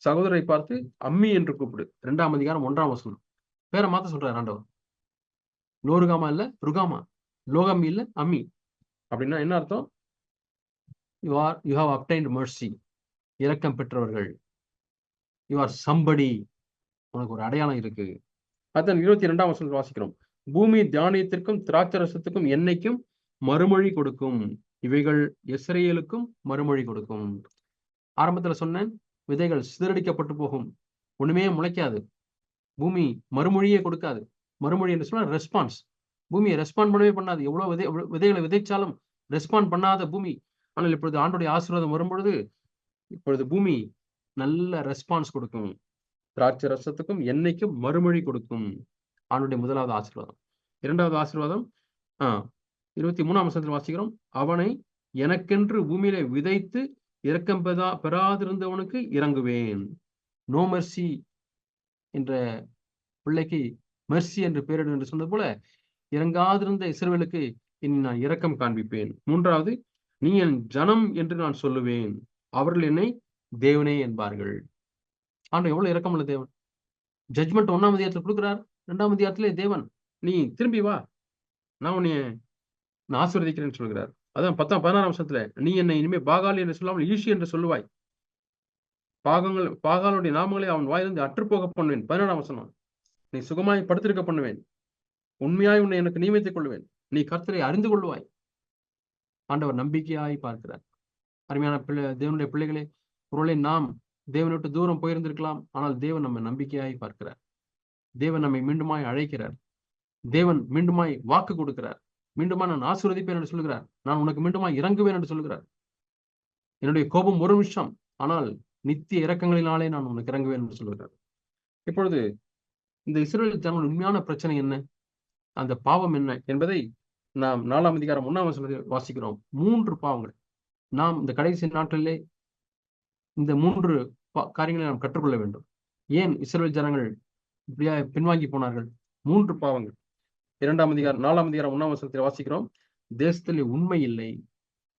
சகோதரரை பார்த்து அம்மி என்று கூப்பிடு. 2ஆம் அதிகாரம் 1ஆம் வசனம். பேரை மாத்த சொல்றாரு ஆண்டவர். லோருகாமா இல்ல, ருகாமா. லோகமி இல்ல, அம்மி. அப்படின்னா என்ன அர்த்தம்? யூ ஹாவ் அப்டைன்ட் மெர்சி, இரக்கம் பெற்றவர்கள். யூ ஆர் சம்படி, உனக்கு ஒரு அடையாளம் இருக்கு. அதான் 22ஆம் வசனம் வாசிக்கிறோம், பூமி தானியத்திற்கும் திராட்சரசத்துக்கும் எண்ணெய்க்கும் மறுமொழி கொடுக்கும், இவைகள் இஸ்ரவேலுக்கும் மறுமொழி கொடுக்கும். ஆரம்பத்துல சொன்னேன், விதைகள் சிதறடிக்கப்பட்டு போகும், ஒண்ணுமே முளைக்காது, பூமி மறுமொழியே கொடுக்காது. மறுமொழி என்று சொன்னா ரெஸ்பான்ஸ். பூமியை ரெஸ்பாண்ட் பண்ணவே பண்ணாது. எவ்வளவு விதைகளை விதைச்சாலும் ரெஸ்பாண்ட் பண்ணாத பூமி. ஆனால் இப்பொழுது ஆண்டுடைய ஆசீர்வாதம் வரும்பொழுது இப்பொழுது பூமி நல்ல ரெஸ்பான்ஸ் கொடுக்கும். திராட்சை ரசத்துக்கும் எண்ணெய்க்கும் மறுமொழி கொடுக்கும். ஆண்டுடைய முதலாவது ஆசீர்வாதம். 2வது ஆசீர்வாதம் 23ஆம் வசனத்தில் வாசிக்கிறோம், அவனை எனக்கென்று பூமியில விதைத்து இரக்கம் பெறாதிருந்தவனுக்கு இறங்குவேன். நோ மெர்சி என்ற பிள்ளைக்கு மெர்சி என்று பெயரிடு என்று சொன்னது போல, இறங்காதிருந்த இஸ்ரவேலுக்கு இனி நான் இரக்கம் காண்பிப்பேன். 3வது, நீ என் ஜனம் என்று நான் சொல்லுவேன், அவர்கள் என்னை தேவனே என்பார்கள். ஆண்டவர் எவ்வளவு இரக்கமுள்ள தேவன். ஜட்ஜ்மெண்ட் 1ஆம் அதிகாரத்தில் கொடுக்கிறார். 2ஆம் அதிகாரத்திலே தேவன், நீ திரும்பி வா, நான் உன்னை ஆசீர்வதிக்கிறேன்னு சொல்கிறார். அதான் 16ஆம் வசனத்துல, நீ என்னை இனிமே பாகால் என்று சொல்லாமல் ஈஷி என்று சொல்லுவாய், பாகாலுடைய நாமங்களை அவன் வாயிலிருந்து அற்றுப்போக பண்ணுவேன். 17ஆம் வசனம், நீ சுகமாய் படுத்திருக்க பண்ணுவேன், உண்மையாய் உன்னை எனக்கு நியமித்துக் கொள்வேன், நீ கர்த்தரை அறிந்து கொள்வாய். ஆண்டவர் நம்பிக்கையாய் பார்க்கிறார். அருமையான தேவனுடைய பிள்ளைகளே, ஒருவேளை நாம் தேவனை விட்டு தூரம் போயிருந்திருக்கலாம். ஆனால் தேவன் நம்ம நம்பிக்கையாய் பார்க்கிறார். தேவன் நம்மை மீண்டுமாய் அழைக்கிறார். தேவன் மீண்டுமாய் வாக்கு கொடுக்கிறார். மீண்டுமா நான் ஆசீர்வதிப்பேன் என்று சொல்கிறார். நான் உனக்கு மீண்டுமாய் இறங்குவேன் என்று சொல்கிறார். என்னுடைய கோபம் ஒரு நிமிஷம், ஆனால் நித்திய இரக்கங்களினாலே நான் உனக்கு இறங்குவேன் என்று சொல்கிறார். இப்பொழுது இந்த இஸ்ரவேல் ஜனங்கள் உண்மையான பிரச்சனை என்ன, அந்த பாவம் என்ன என்பதை நாம் 4ஆம் அதிகாரம் 1ஆம் வசனத்தில் வாசிக்கிறோம். 3 பாவங்கள். நாம் இந்த கடைசி நாட்களிலே இந்த 3 காரியங்களை நாம் கற்றுக்கொள்ள வேண்டும். ஏன் இஸ்ரவேல் ஜனங்கள் இப்படியா பின்வாங்கி போனார்கள்? 3 பாவங்கள். 4ஆம் அதிகாரம் 1ஆம் வசனத்தில் வாசிக்கிறோம். தேசத்திலே உண்மை இல்லை.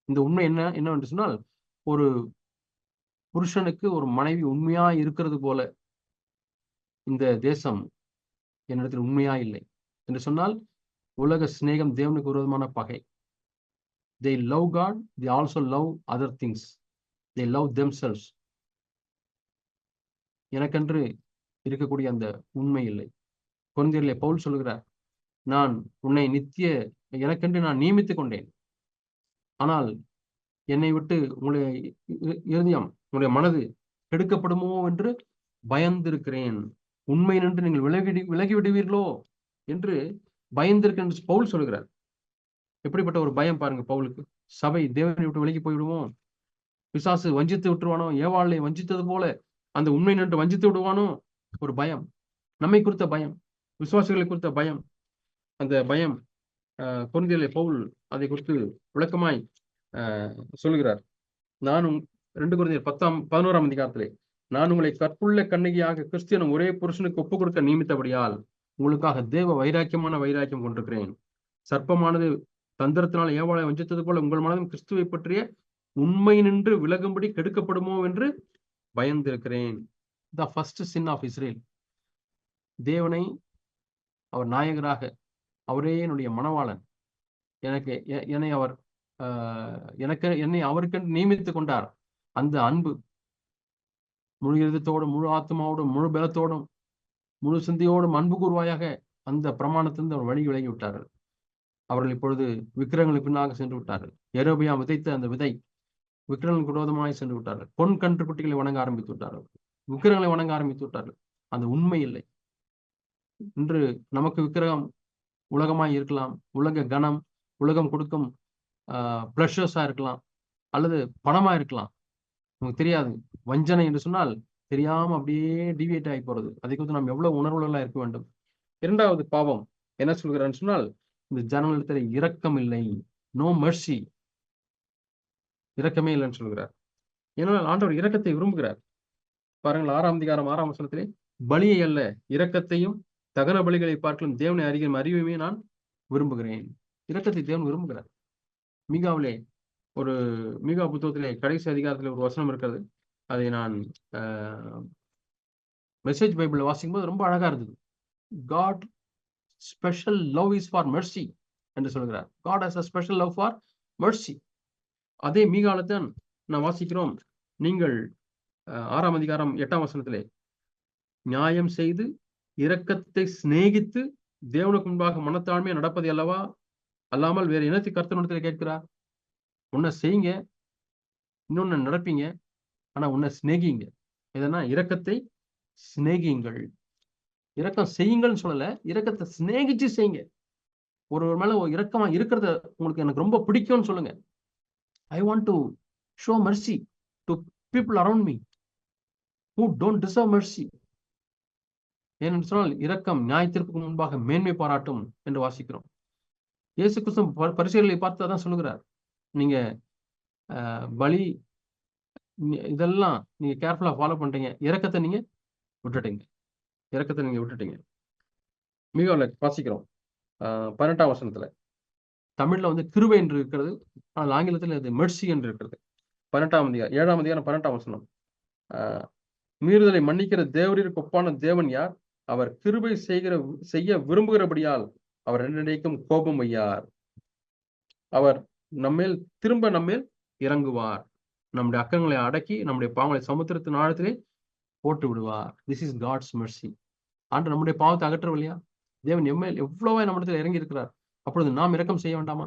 இந்த உண்மை என்னவென்று சொன்னால், ஒரு புருஷனுக்கு ஒரு மனைவி உண்மையா இருக்கிறது போல இந்த தேசம் என்னிடத்தில் உண்மையா இல்லை என்று சொன்னால், உலக சிநேகம் தேவனுக்கு விரோதமான பகை. They love God, they also love other things. They love themselves. எனக்கென்று இருக்கக்கூடிய அந்த உண்மை இல்லை. கொரிந்தியரிலே பவுல் சொல்கிறார், நான் உன்னை எனக்கென்று நான் நியமித்துக் கொண்டேன். ஆனால் என்னை விட்டு உங்களுடைய இருதயம், உங்களுடைய மனது கெடுக்கப்படுமோ என்று பயந்திருக்கிறேன். உண்மை நின்று நீங்கள் விலகி விடுவீர்களோ என்று பயந்திருக்கிறேன் என்று பவுல் சொல்கிறார். எப்படிப்பட்ட ஒரு பயம் பாருங்க பவுலுக்கு. சபை தேவனை விட்டு விலகி போய்விடுமோ, பிசாசு வஞ்சித்து விட்டுருவானோ, ஏவாளை வஞ்சித்தது போல அந்த உண்மை நின்று வஞ்சித்து விடுவானோ, ஒரு பயம். நம்மை குறித்த பயம், விசுவாசிகளை குறித்த பயம். அந்த பயம் கொரிந்தியரிலே பவுல் அதை குறித்து விளக்கமாய் சொல்கிறார். நானும் 2 கொரிந்தியர் 11ஆம் அதிகாரத்திலே, நான் உங்களை கற்புள்ள கன்னிகையாக கிறிஸ்தியனும் ஒரே புருஷனுக்கு ஒப்புக் கொடுக்க நியமித்தபடியால் உங்களுக்காக தேவ வைராக்கியம் கொண்டிருக்கிறேன். சர்ப்பமானது தந்திரத்தினால் ஏவாளை வஞ்சித்தது போல உங்கள் மனதும் கிறிஸ்துவை பற்றிய உண்மை நின்று விலகும்படி கெடுக்கப்படுமோ என்று பயந்திருக்கிறேன். The first sin of Israel. தேவனை அவர் நாயகராக, அவரே என்னுடைய மணவாளன், என்னை அவருக்கு நியமித்துக் கொண்டார். அந்த அன்பு முழு இதயத்தோடும், முழு ஆத்மாவோடும், முழு பலத்தோடும், முழு சிந்தையோடும் அன்பு கூர்வாயாக அந்த பிரமாணத்திலிருந்து அவர் வழி விலகி விட்டார்கள். அவர்கள் இப்பொழுது விக்கிரங்களுக்கு பின்னாக சென்று விட்டார்கள். யெரொபெயாம் விதைத்த அந்த விதை விக்கிரங்களுக்கு விரோதமாய் சென்று விட்டார்கள். பொன் கன்றுக்குட்டிகளை வணங்க ஆரம்பித்து விட்டார்கள். விக்கிரங்களை வணங்க ஆரம்பித்து விட்டார்கள். அந்த உண்மை இல்லை. இன்று நமக்கு விக்கிரகம் உலகமாய் இருக்கலாம், உலக கனம், உலகம் கொடுக்கும் பிளஷர்ஸா இருக்கலாம், அல்லது பணமா இருக்கலாம். நமக்கு தெரியாது. வஞ்சனை என்று சொன்னால் தெரியாம அப்படியே டிவியேட் ஆகி போறது. அதை குறித்து நாம் எவ்வளவு உணர்வுகளா இருக்க வேண்டும். 2வது பாவம் என்ன சொல்கிறான்னு சொன்னால், இந்த ஜனங்களிடத்தில் இரக்கம் இல்லை. No Mercy. இரக்கமே இல்லைன்னு சொல்கிறார். ஏனால் ஆண்டவர் இரக்கத்தை விரும்புகிறார். பாருங்கள், 6ஆம் அதிகாரம் 6ஆம் வசனத்திலே, பலியை அல்ல இரக்கத்தையும் தகன பலிகளை பார்க்கலும் தேவனை அறிகிற அறிவையுமே நான் விரும்புகிறேன். இரக்கத்தை தேவன் விரும்புகிறார். மீகா புத்தகத்திலே கடைசி அதிகாரத்தில் ஒரு வசனம் இருக்கிறது. அதை நான் மெசேஜ் பைபிள் வாசிக்கும் போது ரொம்ப அழகா இருந்தது. God special love is for mercy என்று சொல்கிறார். God has a special love for mercy. அதே மீகாலத்தான் நான் வாசிக்கிறோம். நீங்கள் 6ஆம் அதிகாரம் 8ஆம் வசனத்திலே, நியாயம் செய்து இரக்கத்தை சிநேகித்து தேவனுக்கு முன்பாக மனத்தாழ்மையை நடப்பது அல்லவா, அல்லாமல் வேறு இனத்தை கர்த்தரிடத்தில் கேட்கிறார். உன்னை செய்யுங்க, இன்னொன்னு நடப்பீங்க, ஆனா உன்னை சிநேகிங்க. எதனா இரக்கத்தை சிநேகியுங்கள். இரக்கம் செய்யுங்கள்னு சொல்லல, இரக்கத்தை சிநேகிச்சு செய்யுங்க. ஒரு மேல இரக்கமா இருக்கிறத உங்களுக்கு எனக்கு ரொம்ப பிடிக்கும்னு சொல்லுங்க. I want to show mercy to people around me who don't deserve mercy. ஏனென்று சொன்னால் இரக்கம் நியாயத்திற்கு முன்பாக மேன்மை பாராட்டும் என்று வாசிக்கிறோம். இயேசு கிறிஸ்து பரிசேயர்களை பார்த்து அதான் சொல்லுகிறார். நீங்க பலி இதெல்லாம் நீங்க கேர்ஃபுல்லா ஃபாலோ பண்றீங்க, இரக்கத்தை நீங்க விட்டுட்டீங்க. மீகால வாசிக்கிறோம் 18ஆம் வசனத்துல. தமிழ்ல கிருபை என்று இருக்கிறது, ஆனால் ஆங்கிலத்தில் அது மெர்சி என்று இருக்கிறது. 7ஆம் அதிகாரம் 18ஆம் வசனம். மீறுதலை மன்னிக்கிற தேவரீருக்கு ஒப்பான தேவன் யார்? அவர் கிருபை செய்ய விரும்புகிறபடியால் அவர் என்னிடைக்கும் கோபம் வையார். அவர் திரும்ப நம்மேல் இறங்குவார். நம்முடைய அக்கங்களை அடக்கி நம்முடைய பாவங்களை சமுத்திரத்தின் ஆழத்திலே போட்டு விடுவார். This is God's mercy. ஆண்டு நம்முடைய பாவத்தை அகற்றவில்லையா? தேவன் எவ்வளவா நம்மிடத்தில் இறங்கி இருக்கிறார். அப்பொழுது நாம் இரக்கம் செய்ய வேண்டாமா?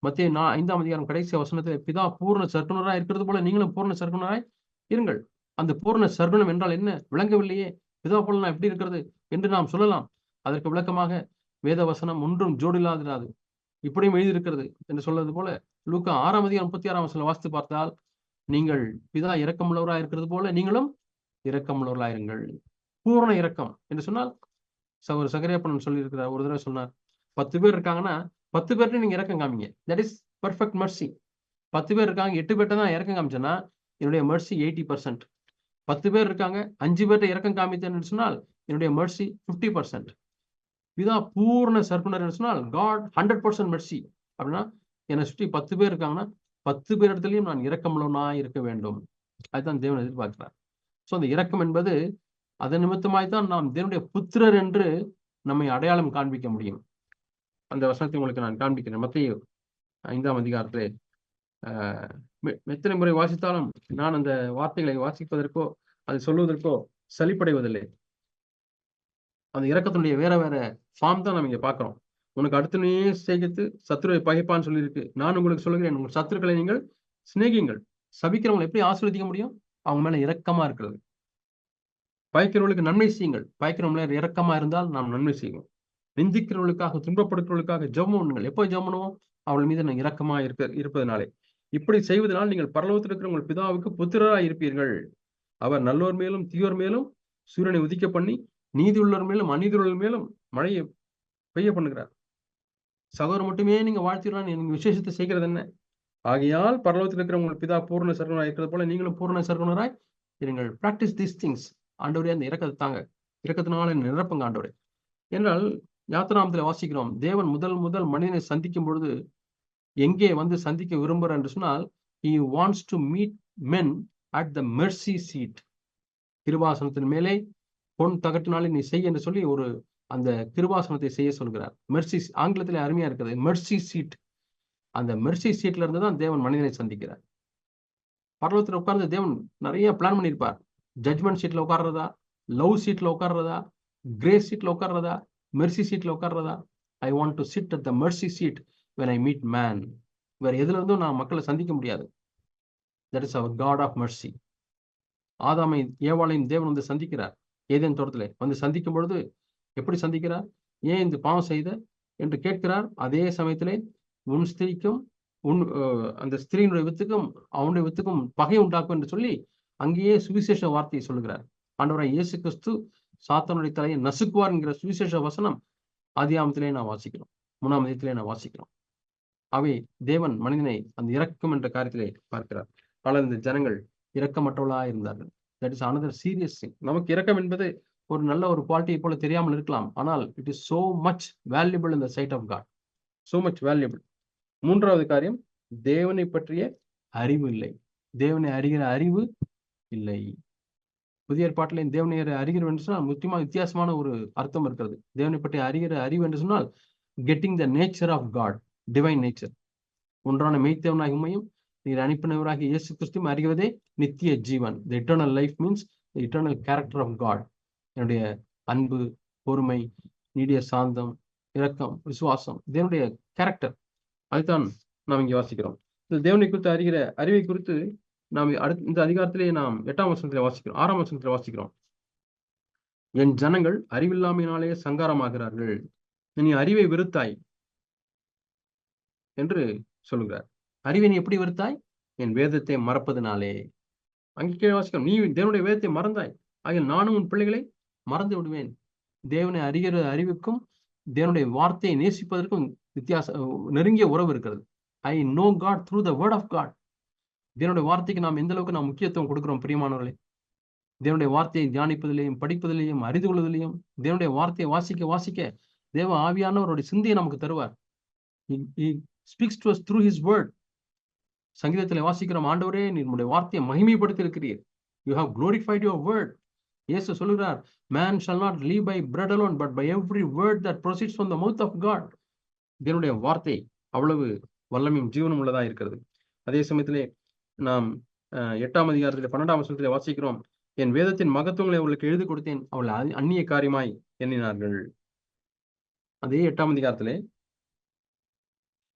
மத்தேயு 5ஆம் அதிகாரம் கடைசி வசனத்தில், பிதா பூர்ண சர்க்குணராய் இருக்கிறது போல நீங்களும் பூர்ண சர்க்குணராய் இருங்கள். அந்த பூரண சர்க்குணம் என்றால் என்ன விளங்கவில்லையே, பிதா போல நான் எப்படி இருக்கிறது என்று நாம் சொல்லலாம். அதற்கு விளக்கமாக வேத வசனம் ஒன்றும் ஜோடில்லாதிராது, இப்படியும் எழுதியிருக்கிறது என்று சொல்வது போல லூக்கா 6:36 வாசித்து பார்த்தால், நீங்கள் பிதா இரக்கமுள்ளவராய் இருக்கிறது போல நீங்களும் இரக்கமுள்ளவர்களாயிருங்கள். பூரண இரக்கம் என்று சொன்னால், ஒரு சகரியாப்பன் சொல்லியிருக்கிறார், ஒரு தடவை சொன்னார், 10 பேர் இருக்காங்கன்னா 10 பேர்கிட்ட நீங்க இரக்கம் காமிங்க, தட் இஸ் பர்ஃபெக்ட் மெர்சி. 10 பேர் இருக்காங்க, 8 பேர்ட்ட தான் இரக்கம் காமிச்சேன்னா என்னுடைய மெர்சி 80%. 10 பேர் இருக்காங்க, 5 பேர்ட்ட இரக்கம் காமித்தேன்னு சொன்னால் என்னுடைய மெர்சி 50%. பிதா பூர்ண சர்க்குணர் என்று சொன்னால் காட் 100% மெர்சி. அப்படின்னா என்னை சுற்றி 10 பேர் இருக்காங்கன்னா 10 பேர் இடத்துலையும் நான் இரக்கமுள்ளவனாய் இருக்க வேண்டும். அதுதான் தேவன் எதிர்பார்க்கிறார். ஸோ அந்த இரக்கம் என்பது அதன் நிமித்தமாய்த்தான் நாம் தேவனுடைய புத்திரர் என்று நம்மை அடையாளம் காண்பிக்க முடியும். அந்த வசனத்தை உங்களுக்கு நான் காண்பிக்கிறேன். மத்தேயு 5ஆம் அதிகாரத்திலே எத்தனை முறை வாசித்தாலும் நான் அந்த வார்த்தைகளை வாசிப்பதற்கோ அதை சொல்வதற்கோ சலிப்படைவதில்லை. அந்த இரக்கத்தினுடைய வேற வேற ஃபார்ம் தான் நம்ம இங்க பாக்குறோம். உனக்கு அடுத்தனையே சேகித்து சத்துருவை பகைப்பான்னு சொல்லியிருக்கு. நான் உங்களுக்கு சொல்லுகிறேன், உங்கள் சத்துருக்களை நீங்கள் சிநேகியுங்கள். சபிக்கிறவங்களை எப்படி ஆசீர்வதிக்க முடியும்? அவங்க மேல இரக்கமா இருக்கிறது. பயக்கிறவர்களுக்கு நன்மை செய்யுங்கள். பயக்கிறவங்கள இரக்கமா இருந்தால் நாம் நன்மை செய்வோம். நிந்திக்கிறவர்களுக்காக, துன்பப்படுத்துறவர்களுக்காக ஜெபம் பண்ணுங்கள். எப்போ ஜெபம் பண்ணுவோம்? அவள் மீது நான் இரக்கமா இருப்பதனாலே. இப்படி செய்வதனால் நீங்கள் பரலோகத்தில் இருக்கிற உங்கள் பிதாவுக்கு புத்திரராய் இருப்பீர்கள். அவர் நல்லோர் மேலும் தீயோர் மேலும் சூரியனை உதிக்க பண்ணி நீதி உள்ளவர் மேலும் அநீதியுள்ளவர் மேலும் மழையை பெய்ய பண்ணுகிறார். சகோதரர் மட்டுமே நீங்க வாழ்த்திடலாம், நீங்க விசேஷத்தை செய்கிறது என்ன? ஆகையால் பரலோகத்தில் இருக்கிற உங்கள் பிதா பூர்ண சர்க்குணராய் இருக்கிறது போல நீங்களும் பூர்ண சர்க்குணராய் இருங்கள். Practice these things. ஆண்டவரே அந்த இரக்கத்தை தாங்க, இரக்கத்தினால நிரப்புங்க ஆண்டவரே. என்றால் யாத்திராமத்தில் வாசிக்கிறோம், தேவன் முதல் மனிதனை சந்திக்கும் பொழுது எங்கே வந்து சந்திக்க விரும்புகிறார் என்று சொன்னால், he wants to meet men at the mercy seat. கிருபாசனத்தின் மேலே பொன் தகட்டினாலே நீ செய் என்று சொல்லி ஒரு அந்த கிருபாசனத்தை செய்ய சொல்கிறார். மெர்சி, ஆங்கிலத்திலே அருமையா இருக்கிறது, மெர்சி சீட். அந்த மெர்சி சீட்ல இருந்து தான் தேவன் மனிதனை சந்திக்கிறார். பரலோகத்தில் உட்கார்ந்து தேவன் நிறைய பிளான் பண்ணியிருப்பார். ஜட்மெண்ட் சீட்ல உட்கார்றதா, லவ் சீட்ல உட்கார்றதா, கிரேஸ் சீட்ல உட்கார்றதா, மெர்சி சீட்ல உட்கார்றதா? I want to sit at the mercy seat when I meet man. வேற எதுல இருந்தும் நான் மக்களை சந்திக்க முடியாது. That is our God of mercy. ஆதாமை ஏவாளையும் தேவன் வந்து சந்திக்கிறார். ஏதேன் தோட்டத்திலே வந்து சந்திக்கும் பொழுது எப்படி சந்திக்கிறார்? ஏன் இந்த பாவம் செய்த என்று கேட்கிறார். அதே சமயத்திலே உன் ஸ்திரீக்கும் அந்த ஸ்திரீனுடைய வித்துக்கும் அவனுடைய வித்துக்கும் பகை உண்டாக்கும் என்று சொல்லி அங்கேயே சுவிசேஷ வார்த்தையை சொல்லுகிறார். ஆண்டவராய் இயேசு கிறிஸ்து சாத்தானுடைய தலையை நசுக்குவார் என்கிற சுவிசேஷ வசனம் ஆதியாகமத்திலே நான் வாசிக்கிறோம், 3ஆம் அதிகாரத்திலே நான் வாசிக்கிறோம். அவை தேவன் மனிதனை அந்த இரக்கம் என்ற காரியத்திலே பார்க்கிறார். ஆனால் இந்த ஜனங்கள் இரக்கமற்றவர்களா இருந்தார்கள். That is another serious thing. நமக்கு இரக்கம் என்பது ஒரு நல்ல ஒரு குவாலிட்டியை போல தெரியாமல் இருக்கலாம், ஆனால் it is so much valuable in the sight of God. So much valuable. 3வது காரியம், தேவனை பற்றிய அறிவு இல்லை. தேவனை அறிகிற அறிவு இல்லை. புதிய ஏற்பாட்டிலே தேவனை அறிகிறோம் என்று சொன்னால் முக்கியமாக வித்தியாசமான ஒரு அர்த்தம் இருக்கிறது. தேவனை பற்றி அறிகிற அறிவு என்று சொன்னால் getting the nature of God, divine nature. ஒன்றான மெய்த்தேவனாக உண்மையும் நீர் அனுப்பினவராக இயேசு கிறிஸ்துவும் அறிகிறதே நித்திய ஜீவன். The eternal life means the eternal character of God. என்னுடைய அன்பு, பொறுமை, நீடிய சாந்தம், இரக்கம், விசுவாசம், தேவனுடைய கேரக்டர். அதுதான் நாம் இங்கே வாசிக்கிறோம். இந்த தேவனை குறித்து அறிகிற அறிவை குறித்து நாம் இந்த அதிகாரத்திலே நாம் 8ஆம் வசனத்திலே வாசிக்கிறோம், 6ஆம் வசனத்திலே வாசிக்கிறோம். என் ஜனங்கள் அறிவில்லாமையினாலே சங்காரமாகிறார்கள், நீ அறிவை வெறுத்தாய் என்று சொல்லுகிறார். அறிவை நீ எப்படி வெறுத்தாய்? என் வேதத்தை மறப்பதனாலே. அங்கே கீழே வாசிக்கிறோம், நீ தேவனுடைய வேதத்தை மறந்தாய், ஆகிய நானும் உன் பிள்ளைகளை மறந்து விடுவேன். தேவனை அறிகிற அறிவுக்கும் தேவனுடைய வார்த்தையை நேசிப்பதற்கும் நெருங்கிய உறவு இருக்கிறது. I know God through the word of God. தேவனுடைய வார்த்தைக்கு நாம் எந்த அளவுக்கு நாம் முக்கியத்துவம் கொடுக்கிறோம் பிரியமானவர்களே. தேவனுடைய வார்த்தையை தியானிப்பதிலேயும் படிப்பதிலேயும் அறிந்து கொள்வதிலேயும் தேவனுடைய வார்த்தையை வாசிக்க வாசிக்க தேவ ஆவியானவருடைய சிந்தையை நமக்கு தருவார். He speaks to us through his word. சங்கீதத்தில் வாசிக்கிறோம், ஆண்டவரே நீர் உம்முடைய வார்த்தையை மகிமைப்படுத்தி இருக்கிறீர். You have glorified your word. இயேசு சொல்லுகிறார், man shall not live by bread alone but by every word that proceeds from the mouth of God. தேவனுடைய வார்த்தை அவ்வளவு வல்லமையும் ஜீவனும் உள்ளதா இருக்கிறது. அதே சமயத்திலே நாம் 8ஆம் அதிகாரத்திலே 12ஆம் வசனத்திலே வாசிக்கிறோம், என் வேதத்தின் மகத்துவங்களை அவர்களுக்கு எழுதி கொடுத்தேன், அவள் அந்நிய காரியமாய் எண்ணினார்கள். அதே 8ஆம் அதிகாரத்திலே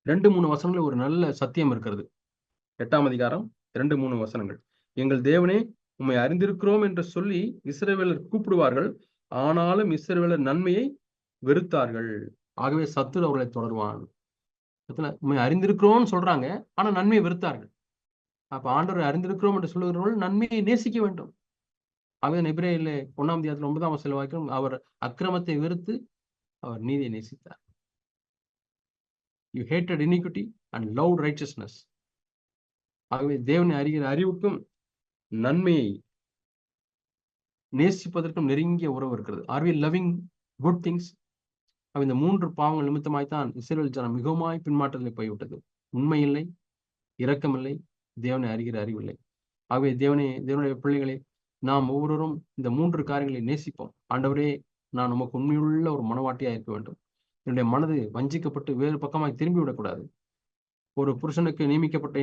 2-3 வசனங்கள் ஒரு நல்ல சத்தியம் இருக்கிறது. 8ஆம் அதிகாரம் 2-3 வசனங்கள். எங்கள் தேவனே உம்மை அறிந்திருக்கிறோம் என்று சொல்லி இஸ்ரவேலர் கூப்பிடுவார்கள், ஆனாலும் இஸ்ரவேலர் நன்மையை வெறுத்தார்கள். ஆகவே சத்துரு அவர்களை தொடருவான். உம்மை அறிந்திருக்கிறோம்னு சொல்றாங்க, ஆனா நன்மையை வெறுத்தார்கள். அப்ப ஆண்டவரை அறிந்திருக்கிறோம் என்று சொல்லுகிறவர்கள் நன்மையை நேசிக்க வேண்டும். ஆகவே எபிரேயரிலே 1 அதிகாரத்தில் 9 வசனம் அவர் அக்கிரமத்தை வெறுத்து அவர் நீதியை நேசித்தார். You hated iniquity and loved righteousness. ஆகவே தேவனை அறிகிற அறிவுக்கும் நன்மையை நேசிப்பதற்கும் நெருங்கிய உறவு இருக்கிறது. Are we loving good things? இந்த 3 பாவங்கள் நிமித்தமாய்த்தான் இஸ்ரவேல் ஜனம் மிகவும் பின்மாற்றத்தில் போய்விட்டது. உண்மை இல்லை, இரக்கம் இல்லை, தேவனை அறிகிற அறிவில்லை. ஆகவே தேவனுடைய பிள்ளைகளை நாம் ஒவ்வொருவரும் இந்த 3 காரியங்களை நேசிப்போம். ஆண்டவரே, நான் உமக்கு உண்மையுள்ள ஒரு மனவாட்டியா இருக்க வேண்டும். என்னுடைய மனது வஞ்சிக்கப்பட்டு வேறு பக்கமாய் திரும்பி விடக்கூடாது. ஒரு புருஷனுக்கு நியமிக்கப்பட்ட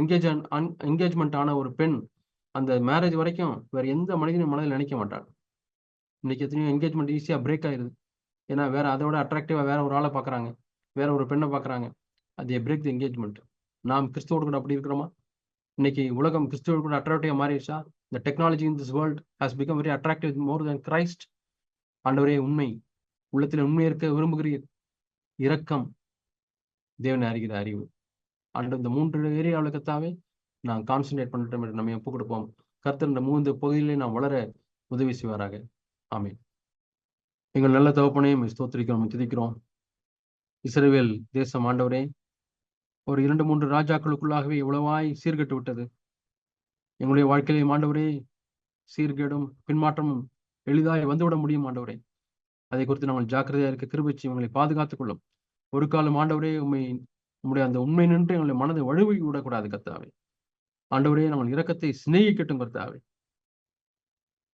என்கேஜ்மெண்ட் ஆன ஒரு பெண் அந்த மேரேஜ் வரைக்கும் வேற எந்த மனிதனும் மனதில் நினைக்க மாட்டாள். இன்னைக்கு எத்தனையோ என்கேஜ்மெண்ட் ஈஸியா பிரேக் ஆயிருது. ஏன்னா வேற அதோட அட்ராக்டிவா வேற ஒரு ஆளை பாக்குறாங்க, வேற ஒரு பெண்ணை பாக்குறாங்க. அது பிரேக் தி என்கேஜ்மெண்ட். நாம் கிறிஸ்துவோடு கூட அப்படி இருக்கிறோமா? இன்னைக்கு உலகம் கிறிஸ்துவோடு கூட அட்ராக்டிவா மாறிடுச்சா? The technology in this world has become very attractive more than Christ. ஆண்டவரே, உண்மை உள்ளத்தில் உண்மை இருக்க விரும்புகிறீர். இரக்கம், தேவனை அறிகிற அறிவு. ஆண்டவர் இந்த 3 ஏரியாவில் கர்த்தாவே நான் கான்சென்ட்ரேட் பண்ணிட்டோம் என்று நம்ம ஒப்பு கொடுப்போம். கர்த்தர் இந்த 3 பகுதியிலே நாம் வளர உதவி செய்வாராக. ஆமென். எங்கள் நல்ல தகப்பனே, ஸ்தோத்திரிக்கிறோம், துதிக்கிறோம். இஸ்ரவேல் தேசம் ஆண்டவரே ஒரு 2-3 ராஜாக்களுக்குள்ளாகவே எவ்வளவாய் சீர்கெட்டு விட்டது. எங்களுடைய வாழ்க்கையிலே ஆண்டவரே சீர்கேடும் பின்மாற்றமும் எளிதாய் வந்துவிட முடியும். ஆண்டவரே, அதை குறித்து நாங்கள் ஜாக்கிரதையா இருக்க கிருபை செய்யும், எங்களை பாதுகாத்துக் கொள்ளும். ஒரு காலம் ஆண்டவரே உம்முடைய அந்த உண்மை நின்று எங்களுடைய மனதை வழுவி விடக்கூடாது கர்த்தாவே. ஆண்டவரே, நாங்கள் இரக்கத்தை சிநேகிக்கட்டும் கர்த்தாவே.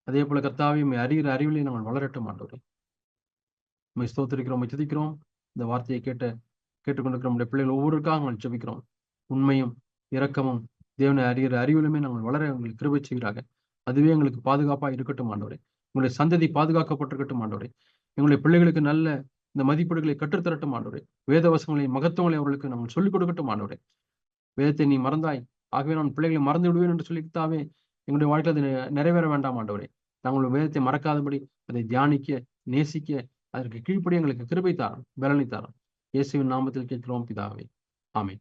அதே போல கர்த்தாவே, உம்மை அறிகிற அறிவிலே நாங்கள் வளரட்டும். ஆண்டவரே, உம்மை ஸ்தோத்திரிக்கிறோம், உம்மை துதிக்கிறோம். இந்த வார்த்தையை கேட்டுக்கொண்டிருக்கிற நம்முடைய பிள்ளைகள் ஒவ்வொருக்காக நாங்கள் ஜெபிக்கிறோம். உண்மையும் இரக்கமும் தேவனை அறிகிற அறிவிலுமே நாங்கள் வளர எங்களுக்கு கிருபை செய்கிறாங்க. அதுவே எங்களுக்கு பாதுகாப்பா இருக்கட்டும். ஆண்டவரே, உங்களுடைய சந்ததி பாதுகாக்கப்பட்டிருக்கட்டும். ஆண்டவரே, எங்களுடைய பிள்ளைகளுக்கு நல்ல இந்த மதிப்பீடுகளை கற்றுத்தரட்டும். ஆண்டவரே, வேத வசனங்களின் மகத்துவங்களை அவர்களுக்கு நாங்கள் சொல்லிக் கொடுக்கட்டும். ஆண்டவரே, வேதத்தை நீ மறந்தாய், ஆகவே நான் பிள்ளைகளை மறந்து விடுவேன் என்று சொல்லித்தாவே எங்களுடைய வாழ்க்கை அது நிறைவேற வேண்டாம். ஆண்டவரே, நாங்கள் வேதத்தை மறக்காதபடி அதை தியானிக்க, நேசிக்க, அதற்கு கீழ்ப்படி எங்களுக்கு கிருபை தாரும், பலனை தாரும். இயேசுவின் நாமத்தில் கேட்கிறோம் பிதாவே. ஆமென்.